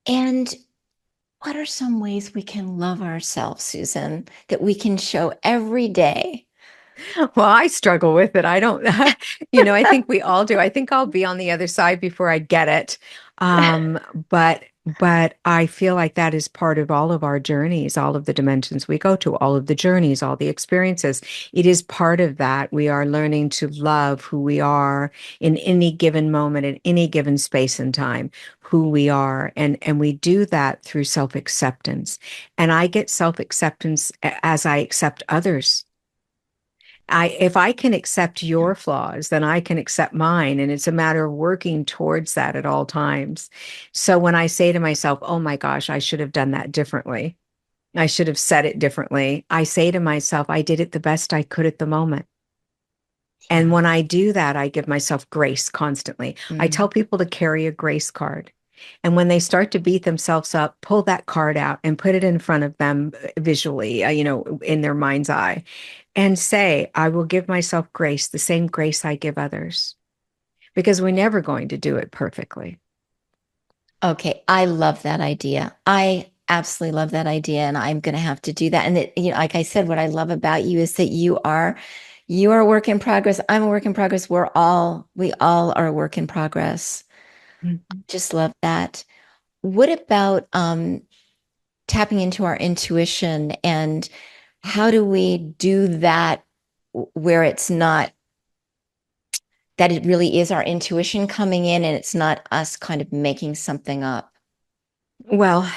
B: And what are some ways we can love ourselves, Susan, that we can show every day?
A: Well, I struggle with it. I don't, I think we all do. I think I'll be on the other side before I get it. Um, but but I feel like that is part of all of our journeys, all of the dimensions we go to, all of the journeys, all the experiences. It is part of that. We are learning to love who we are in any given moment, in any given space and time, who we are. And we do that through self-acceptance. And I get self-acceptance as I accept others. If I can accept
B: Yeah.
A: your flaws, then I can accept mine. And it's a matter of working towards that at all times. So when I say to myself, oh my gosh, I should have done that differently, I should have said it differently, I say to myself, I did it the best I could at the moment. And
B: Yeah.
A: when I do that, I give myself grace constantly. I tell
B: Mm,
A: people to carry a grace card. And when they start to beat themselves up, pull that card out and put it in front of them visually, in their mind's eye, and say, I will give myself grace, the same grace I give others, because we're never going to do it perfectly.
B: okay, I love that idea. I absolutely love that idea, and I'm going to have to do that. And that, like I said, what I love about you is that you are a work in progress. I'm a work in progress. We all are a work in progress.
A: Mhm.
B: Just love that. What about tapping into our intuition, and how do we do that where it's not that it really is our intuition coming in and it's not us kind of making something up?
A: Well,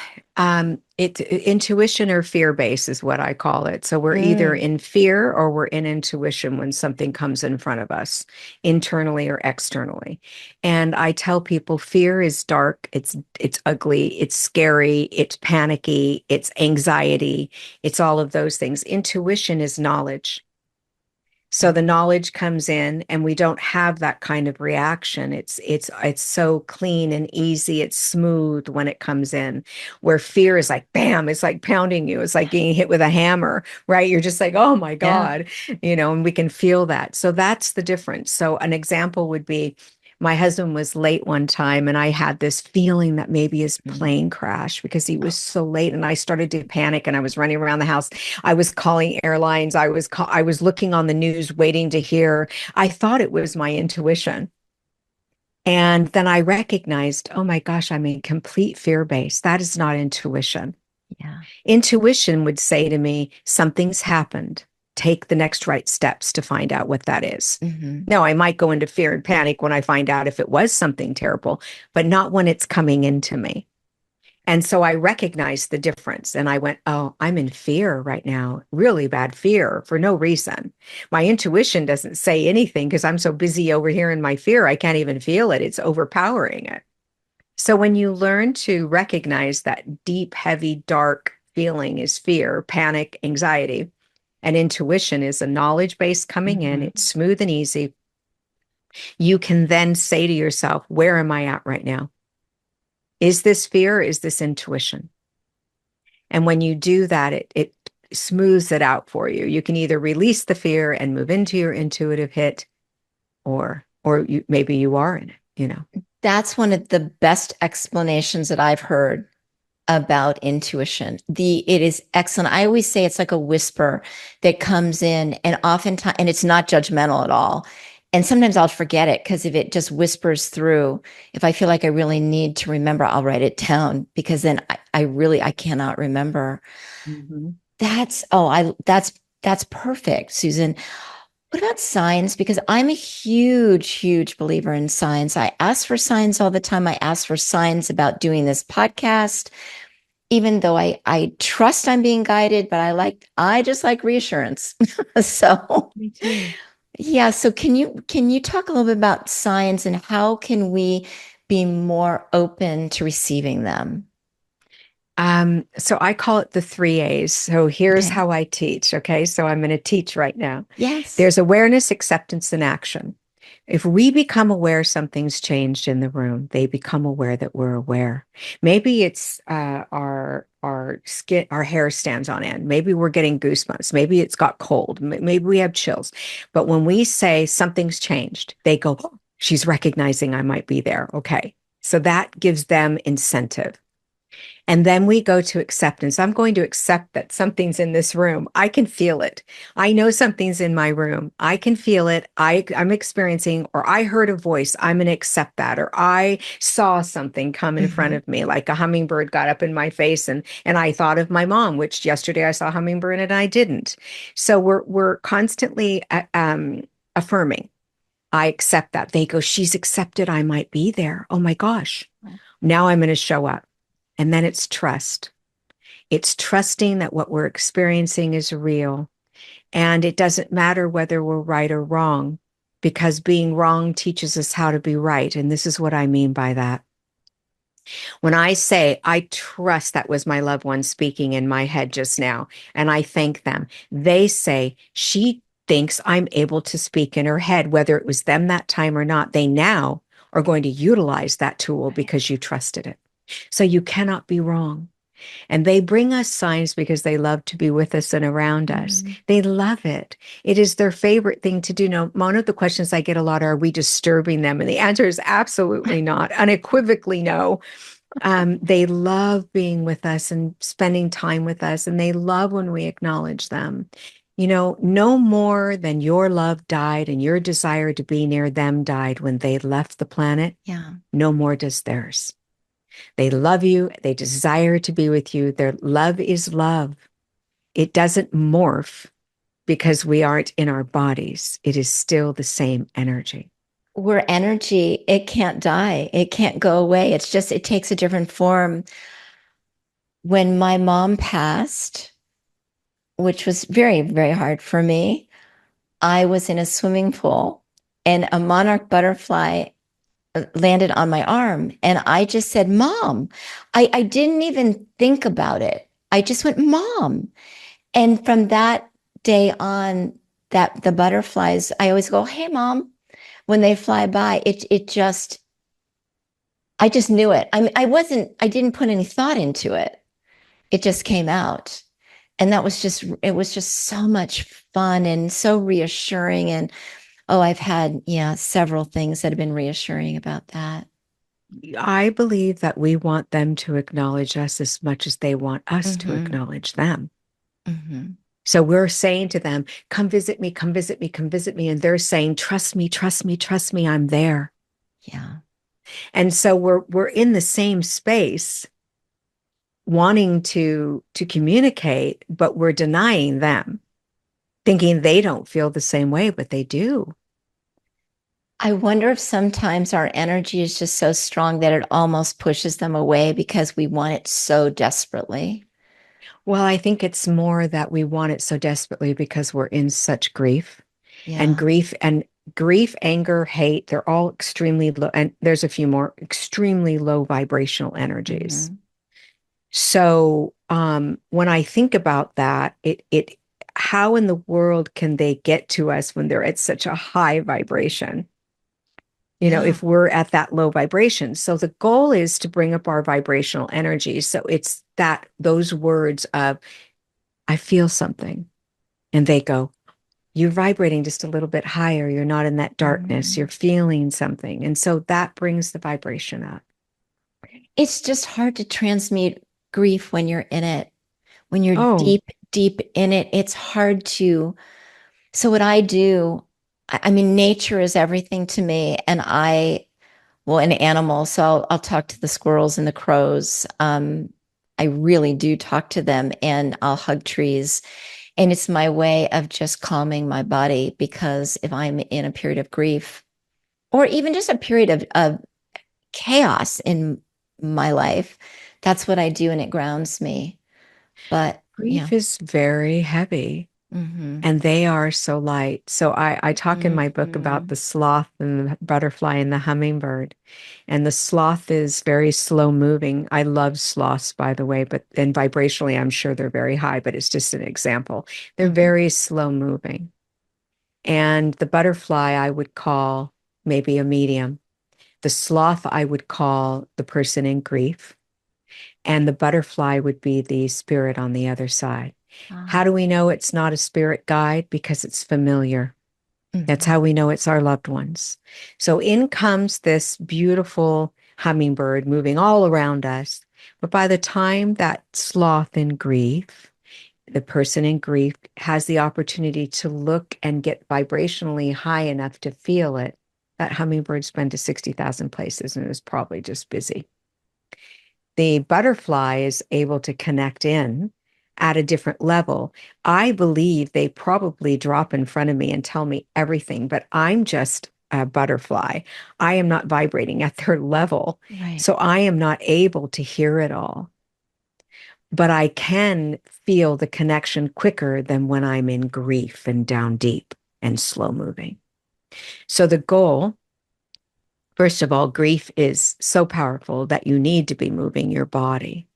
A: intuition or fear base is what I call it. So we're either
B: Mm,
A: in fear or we're in intuition when something comes in front of us, internally or externally. And I tell people fear is dark, it's ugly, it's scary, it's panicky, it's anxiety, it's all of those things. Intuition is knowledge. So the knowledge comes in and we don't have that kind of reaction. It's so clean and easy. It's smooth when it comes in. Where fear is like bam, it's like pounding you. It's like getting hit with a hammer, right? You're just like, "Oh my
B: yeah.
A: God." And we can feel that. So that's the difference. So an example would be my husband was late one time and I had this feeling that maybe his
B: Mm.
A: plane crashed because he was
B: Oh,
A: so late, and I started to panic and I was running around the house. I was calling airlines. I was looking on the news, waiting to hear. I thought it was my intuition. And then I recognized, oh my gosh, I'm in complete fear base. That is not intuition.
B: yeah.
A: Intuition would say to me, something's happened. take the next right steps to find out what that is.
B: Mm-hmm.
A: Now, I might go into fear and panic when I find out if it was something terrible, but not when it's coming into me. And so I recognized the difference and I went, oh, I'm in fear right now, really bad fear for no reason. My intuition doesn't say anything because I'm so busy over here in my fear, I can't even feel it. It's overpowering it. So when you learn to recognize that deep, heavy, dark feeling is fear, panic, anxiety, and intuition is a knowledge base coming in,
B: Mm-hmm.
A: it's smooth and easy. You can then say to yourself, where am I at right now? Is this fear? Or is this intuition? And when you do that, it smooths it out for you. You can either release the fear and move into your intuitive hit, or maybe you are in it.
B: That's one of the best explanations that I've heard about intuition. It is excellent. I always say it's like a whisper that comes in, and oftentimes, and it's not judgmental at all. And sometimes I'll forget it because if it just whispers through, if I feel like I really need to remember, I'll write it down because then I cannot remember.
A: Mhm.
B: That's perfect, Susan. What about signs? Because I'm a huge, huge believer in signs. I ask for signs all the time. I ask for signs about doing this podcast, even though I trust I'm being guided, but I just like reassurance. So
A: Me too.
B: yeah. So can you talk a little bit about signs and how can we be more open to receiving them?
A: So I call it the three A's. So here's
B: Okay.
A: how I teach. Okay. So I'm going to teach right now.
B: Yes.
A: There's awareness, acceptance, and action. If we become aware something's changed in the room, they become aware that we're aware. Maybe it's our skin, our hair stands on end. Maybe we're getting goosebumps. Maybe it's got cold. Maybe we have chills. But when we say something's changed, they go, oh, she's recognizing I might be there. Okay. So that gives them incentive. And then we go to acceptance. I'm going to accept that something's in this room. I can feel it. I know something's in my room. I can feel it. I'm experiencing, or I heard a voice. I'm going to accept that. Or I saw something come in front
B: Hmm.
A: of me, like a hummingbird got up in my face, and I thought of my mom, which yesterday I saw a hummingbird and I didn't. So we're constantly affirming. I accept that. They go, she's accepted. I might be there. Oh my gosh. Now I'm going to show up. And then it's trust. It's trusting that what we're experiencing is real. And it doesn't matter whether we're right or wrong, because being wrong teaches us how to be right. And this is what I mean by that. When I say, I trust that was my loved one speaking in my head just now, and I thank them, they say, she thinks I'm able to speak in her head, whether it was them that time or not. They now are going to utilize that tool because you trusted it. So you cannot be wrong. And they bring us signs because they love to be with us and around us.
B: Mm.
A: They love it. It is their favorite thing to do. Now, one of the questions I get a lot are we disturbing them? And the answer is absolutely not, unequivocally no. They love being with us and spending time with us, and they love when we acknowledge them. No more than your love died and your desire to be near them died when they left the planet,
B: Yeah.
A: no more does theirs. They love you. They desire to be with you. Their love is love. It doesn't morph because we aren't in our bodies. It is still the same energy.
B: We're energy. It can't die. It can't go away. It takes a different form. When my mom passed, which was very, very hard for me, I was in a swimming pool and a monarch butterfly landed on my arm. And I just said, Mom. I didn't even think about it. I just went, Mom. And from that day on, that the butterflies, I always go, Hey, Mom, when they fly by. I just knew it. I mean, I didn't put any thought into it. It just came out. And it was just so much fun and so reassuring. And oh, I've had, yeah, several things that have been reassuring about that.
A: I believe that we want them to acknowledge us as much as they want us to
B: Mm-hmm.
A: acknowledge them.
B: Mm-hmm.
A: So we're saying to them, come visit me, come visit me, come visit me. And they're saying, trust me, trust me, trust me, I'm there.
B: Yeah.
A: And so we're in the same space wanting to communicate, but we're denying them. thinking they don't feel the same way, but they do.
B: I wonder if sometimes our energy is just so strong that it almost pushes them away because we want it so desperately.
A: Well, I think it's more that we want it so desperately because we're in such grief and
B: Yeah.
A: grief, anger, hate, they're all extremely low. And there's a few more extremely low vibrational energies.
B: Hmm.
A: So when I think about that, how in the world can they get to us when they're at such a high vibration?
B: Yeah.
A: If we're at that low vibration. So the goal is to bring up our vibrational energy. So it's that those words of, I feel something. And they go, you're vibrating just a little bit higher. You're not in that darkness. You're
B: Mhm.
A: feeling something. And so that brings the vibration up.
B: It's just hard to transmute grief when you're in it. When you're
A: Oh,
B: deep, deep in it, it's hard to. So, what I do, I mean, nature is everything to me. And well, an animal. So, I'll talk to the squirrels and the crows. I really do talk to them and I'll hug trees. And it's my way of just calming my body because if I'm in a period of grief or even just a period of chaos in my life, that's what I do and it grounds me. But yeah.
A: grief is very heavy.
B: Hmm.
A: And they are so light. So I talk in my book about
B: Hmm.
A: the sloth and the butterfly and the hummingbird. And the sloth is very slow moving. I love sloths, by the way, but and vibrationally, I'm sure they're very high, but it's just an example. They're
B: Hmm.
A: very slow moving. And the butterfly I would call maybe a medium. The sloth I would call the person in grief. And the butterfly would be the spirit on the other side. How
B: Ah.
A: do we know it's not a spirit guide? Because it's familiar. That's
B: Hmm.
A: how we know it's our loved ones. So in comes this beautiful hummingbird moving all around us. But by the time that sloth in grief, the person in grief has the opportunity to look and get vibrationally high enough to feel it, that hummingbird's been to 60,000 places and is probably just busy. The butterfly is able to connect in at a different level. I believe they probably drop in front of me and tell me everything, but I'm just a butterfly. I am not vibrating at their level.
B: Right.
A: So I am not able to hear it all, but I can feel the connection quicker than when I'm in grief and down deep and slow moving. So the goal, first of all, grief is so powerful that you need to be moving your body.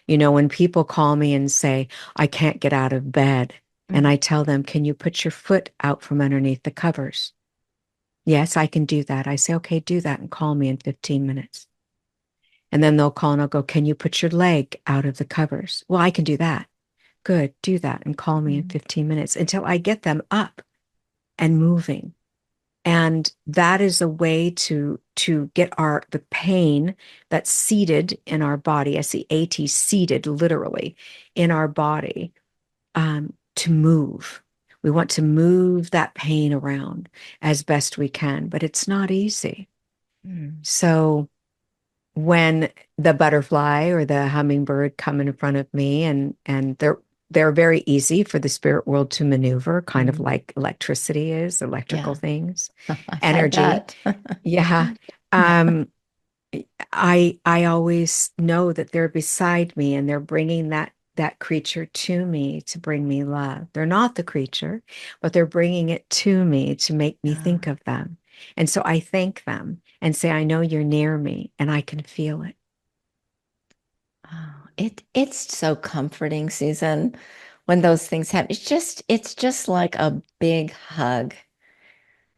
A: When people call me and say, I can't get out of bed, and
B: Mm.
A: I tell them, can you put your foot out from underneath the covers? Yes, I can do that. I say, okay, do that and call me in 15 minutes. And then they'll call and I'll go, can you put your leg out of the covers? Well, I can do that. Good, do that and call me in
B: Mm.
A: 15 minutes until I get them up and moving. And that is a way to get the pain that's seated in our body, SEAT, seated literally in our body, to move. We want to move that pain around as best we can, but it's not easy.
B: Mm.
A: So when the butterfly or the hummingbird come in front of me, and they're very easy for the spirit world to maneuver, kind of
B: Mm.
A: like electricity is, electrical
B: Yeah.
A: things,
B: I
A: energy.
B: bet.
A: Yeah. Um, I always know that they're beside me and they're bringing that creature to me to bring me love. They're not the creature, but they're bringing it to me to make me think
B: Yeah.
A: of them. And so I thank them and say, I know you're near me and I can feel it.
B: Oh, it's so comforting, Susan, when those things happen. It's just like a big hug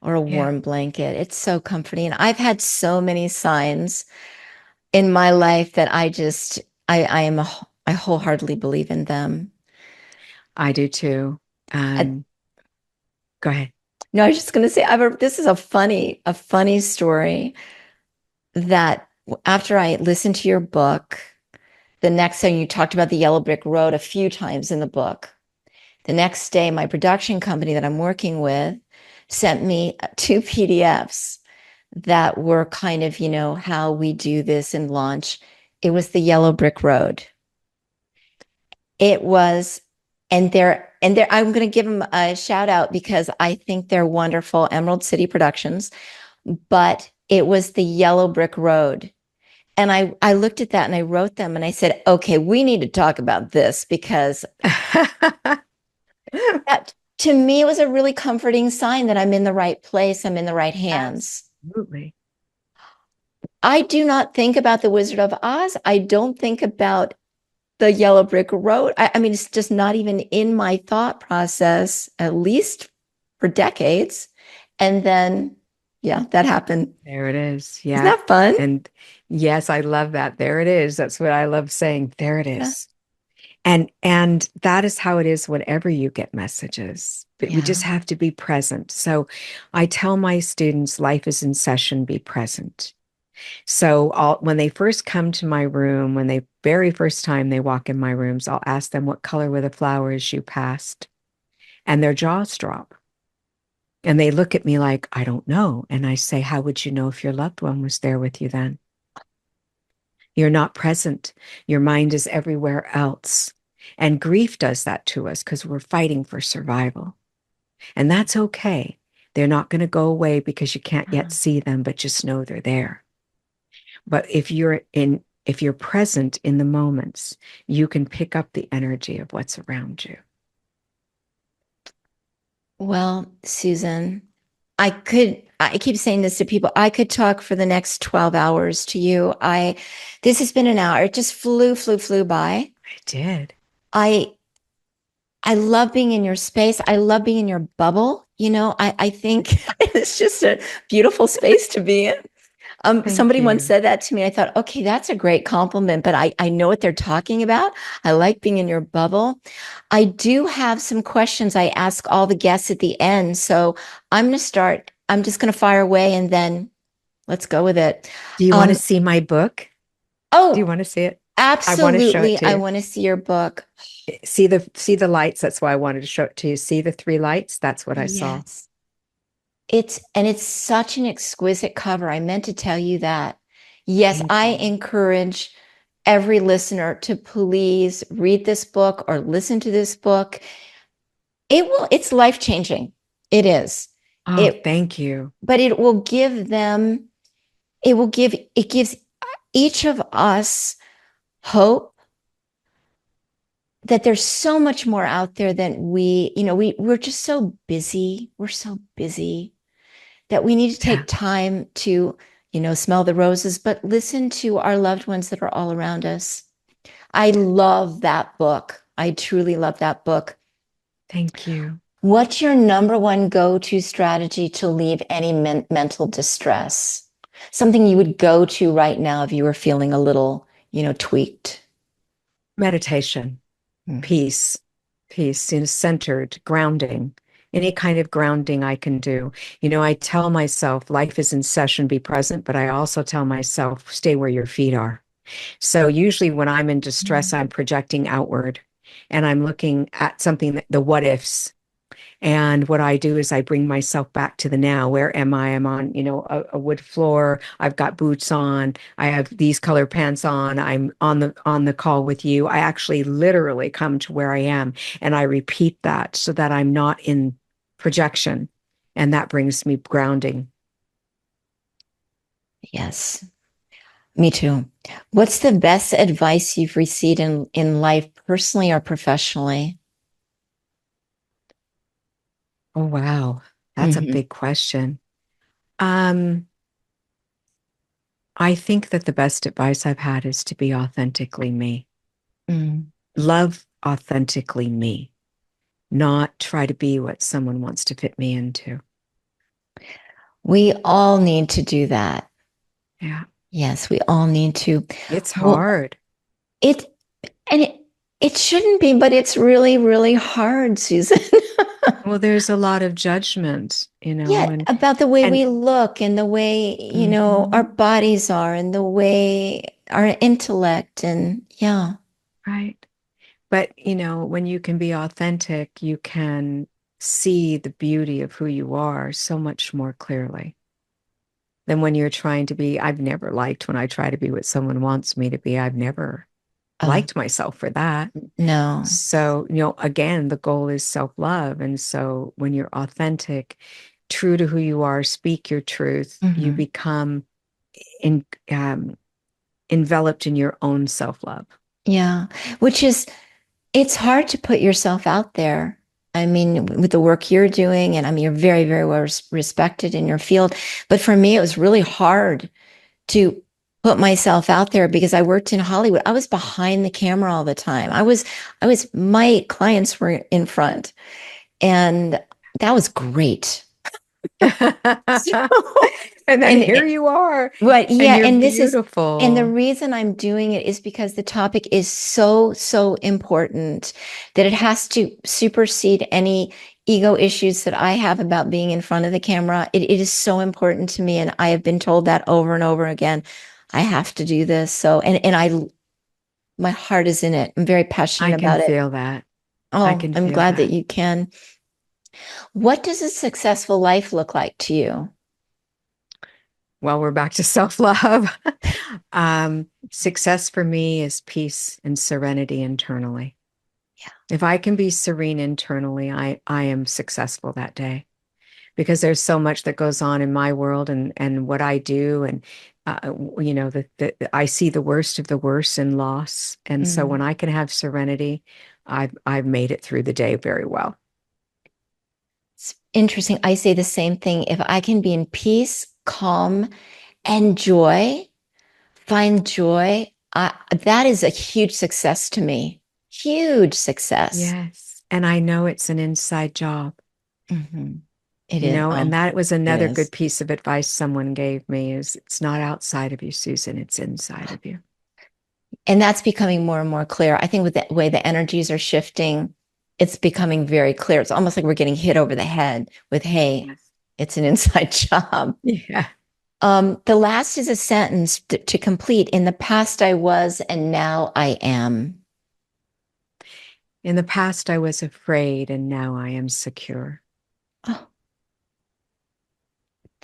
B: or a
A: Yeah,
B: warm blanket. It's so comforting. I've had so many signs in my life that I wholeheartedly believe in them.
A: I do too.
B: I,
A: Um, Go ahead.
B: no, I was just going to say, this is a funny story that after I listened to your book, the next time you talked about the yellow brick road a few times in the book. The next day, my production company that I'm working with sent me two PDFs that were kind of, how we do this and launch. It was the yellow brick road. It was, and And I'm going to give them a shout out because I think they're wonderful. Emerald City Productions, but it was the Yellow Brick Road. And I looked at that and I wrote them and I said, okay, we need to talk about this because that to me it was a really comforting sign that I'm in the right place, I'm in the right hands.
A: Absolutely.
B: I do not think about the Wizard of Oz. I don't think about the Yellow Brick Road. I mean, it's just not even in my thought process, at least for decades. And then, yeah, that happened.
A: There it is.
B: Isn't
A: Yeah.
B: that fun?
A: And yes, I love that. There it is. That's what I love saying. There it
B: Yeah.
A: is. And that is how it is whenever you get messages. But we just
B: Yeah.
A: have to be present. So I tell my students, life is in session, be present. So when they first come to my room, when they very first time they walk in my rooms, I'll ask them what color were the flowers you passed, and their jaws drop. And they look at me like, I don't know. And I say, how would you know if your loved one was there with you then? You're not present. Your mind is everywhere else. And grief does that to us because we're fighting for survival. And that's okay. They're not going to go away because you can't yet see them, but just know they're there. But if you're present in the moments, you can pick up the energy of what's around you.
B: Well, Susan, I keep saying this to people. I could talk for the next 12 hours to you. This has been an hour. It just flew by.
A: I did.
B: I, I love being in your space. I love being in your bubble. I think it's just a beautiful space to be in.
A: Thank
B: Somebody once
A: you.
B: said that to me. I thought, okay, that's a great compliment, but I know what they're talking about. I like being in your bubble. I do have some questions I ask all the guests at the end. So I'm just going to fire away and then let's go with it.
A: Do you want to
B: Um,
A: see my book? Do you
B: oh,
A: want to see it? I want to show it
B: absolutely.
A: to
B: I
A: you.
B: want to see your book.
A: See the lights. That's why I wanted to show it to you. See the three lights? That's what I saw.
B: Yes. It's such an exquisite cover. I meant to tell you that. Yes,
A: Thank
B: I
A: you.
B: encourage every listener to please read this book or listen to this book. It's life-changing. It is.
A: Oh,
B: It,
A: thank you.
B: but it gives each of us hope that there's so much more out there than we're just so busy. We're so busy that we need to take
A: Yeah.
B: time to, smell the roses, but listen to our loved ones that are all around us. I love that book. I truly love that book.
A: Thank you.
B: What's your number one go-to strategy to leave any mental distress? Something you would go to right now if you were feeling a little, tweaked.
A: Meditation,
B: Mm.
A: peace, peace, centered, grounding, any kind of grounding I can do. I tell myself life is in session, be present, but I also tell myself stay where your feet are. So usually when I'm in distress, I'm projecting outward and I'm looking at something that the what ifs. And what I do is I bring myself back to the now. Where am I? I'm on, a wood floor. I've got boots on. I have these color pants on. I'm on the call with you. I actually literally come to where I am and I repeat that so that I'm not in projection. And that brings me grounding.
B: Yes, me too. What's the best advice you've received in life, personally or professionally?
A: Oh, wow. That's a
B: Hmm.
A: big question. Um, I think that the best advice I've had is to be authentically me.
B: Mm.
A: Love authentically me, not try to be what someone wants to fit me into.
B: We all need to do that.
A: Yeah.
B: Yes, we all need to.
A: It's
B: Well,
A: hard.
B: it and it shouldn't be, but it's really, really hard, Susan.
A: Well, there's a lot of judgment,
B: Yeah,
A: and
B: about the way
A: and
B: we look and the way, our
A: mhm,
B: bodies are and the way our intellect and yeah.
A: right. But, when you can be authentic, you can see the beauty of who you are so much more clearly than when you're trying to be. I've never liked when I try to be what someone wants me to be. I've never.
B: Oh,
A: liked myself for that.
B: no.
A: So, again, the goal is self-love. And so when you're authentic, true to who you are, speak your truth, you
B: Hmm.
A: become in, enveloped in your own self-love.
B: Yeah. Which is, it's hard to put yourself out there. I mean, with the work you're doing, and I mean, you're very, very well respected in your field. But for me, it was really hard to put myself out there because I worked in Hollywood. I was behind the camera all the time. My clients were in front, and that was great. So,
A: And then
B: and
A: here you are,
B: but
A: and
B: yeah,
A: you're
B: and the
A: beautiful.
B: reason I'm doing it is because the topic is so, so important that it has to supersede any ego issues that I have about being in front of the camera. It is so important to me. And I have been told that over and over again. I have to do this. So, my heart is in it. I'm very
A: I
B: passionate
A: can
B: about it.
A: feel that. I
B: Oh,
A: can
B: I'm
A: feel
B: glad that
A: that.
B: you can. What does a successful life look like to you?
A: Well, we're back to self-love. Success for me is peace and serenity internally. If I can be serene internally, I am successful that day because there's so much that goes on in my world and what I do and I see the worst of the worst in loss, and so
B: Mm.
A: when I can have serenity, I've made it through the day very well.
B: It's interesting. I say the same thing. If I can be in peace, calm, and joy, find joy, that is a huge success to me. Huge success.
A: Yes, and I know it's an inside job.
B: Hmm. It is.
A: And
B: Oh,
A: that was
B: it
A: another good
B: is.
A: piece of advice someone gave me is it's not outside of you, Susan, it's inside of you.
B: And that's becoming more and more clear. I think with the way the energies are shifting, it's becoming very clear. It's almost like we're getting hit over the head with, hey,
A: Yes.
B: it's an inside job.
A: Yeah.
B: The last is a sentence to complete. In the past, I was, and now I am.
A: In the past, I was afraid, and now I am secure.
B: Oh,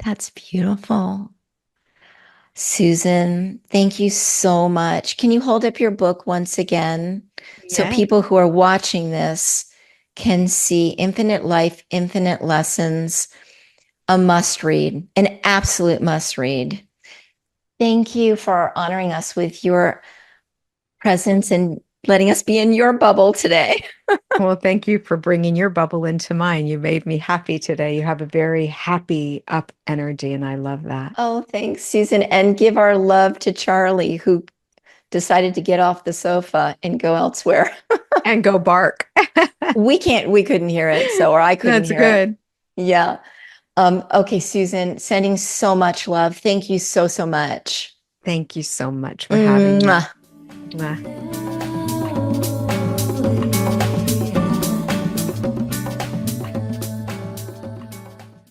B: that's beautiful. Susan, thank you so much. Can you hold up your book once again so
A: Yes.
B: people who are watching this can see Infinite Life, Infinite Lessons, a must read, an absolute must read? Thank you for honoring us with your presence and letting us be in your bubble today.
A: Well, thank you for bringing your bubble into mine. You made me happy today. You have a very happy up energy, and I love that.
B: Oh, thanks, Susan. And give our love to Charlie, who decided to get off the sofa and go elsewhere.
A: And go bark.
B: We couldn't hear it. So, or I couldn't
A: That's
B: hear it.
A: good.
B: Yeah. Okay, Susan, sending so much love. Thank you so, so much.
A: Thank you so much for having me.
B: Mwah.
A: Mwah.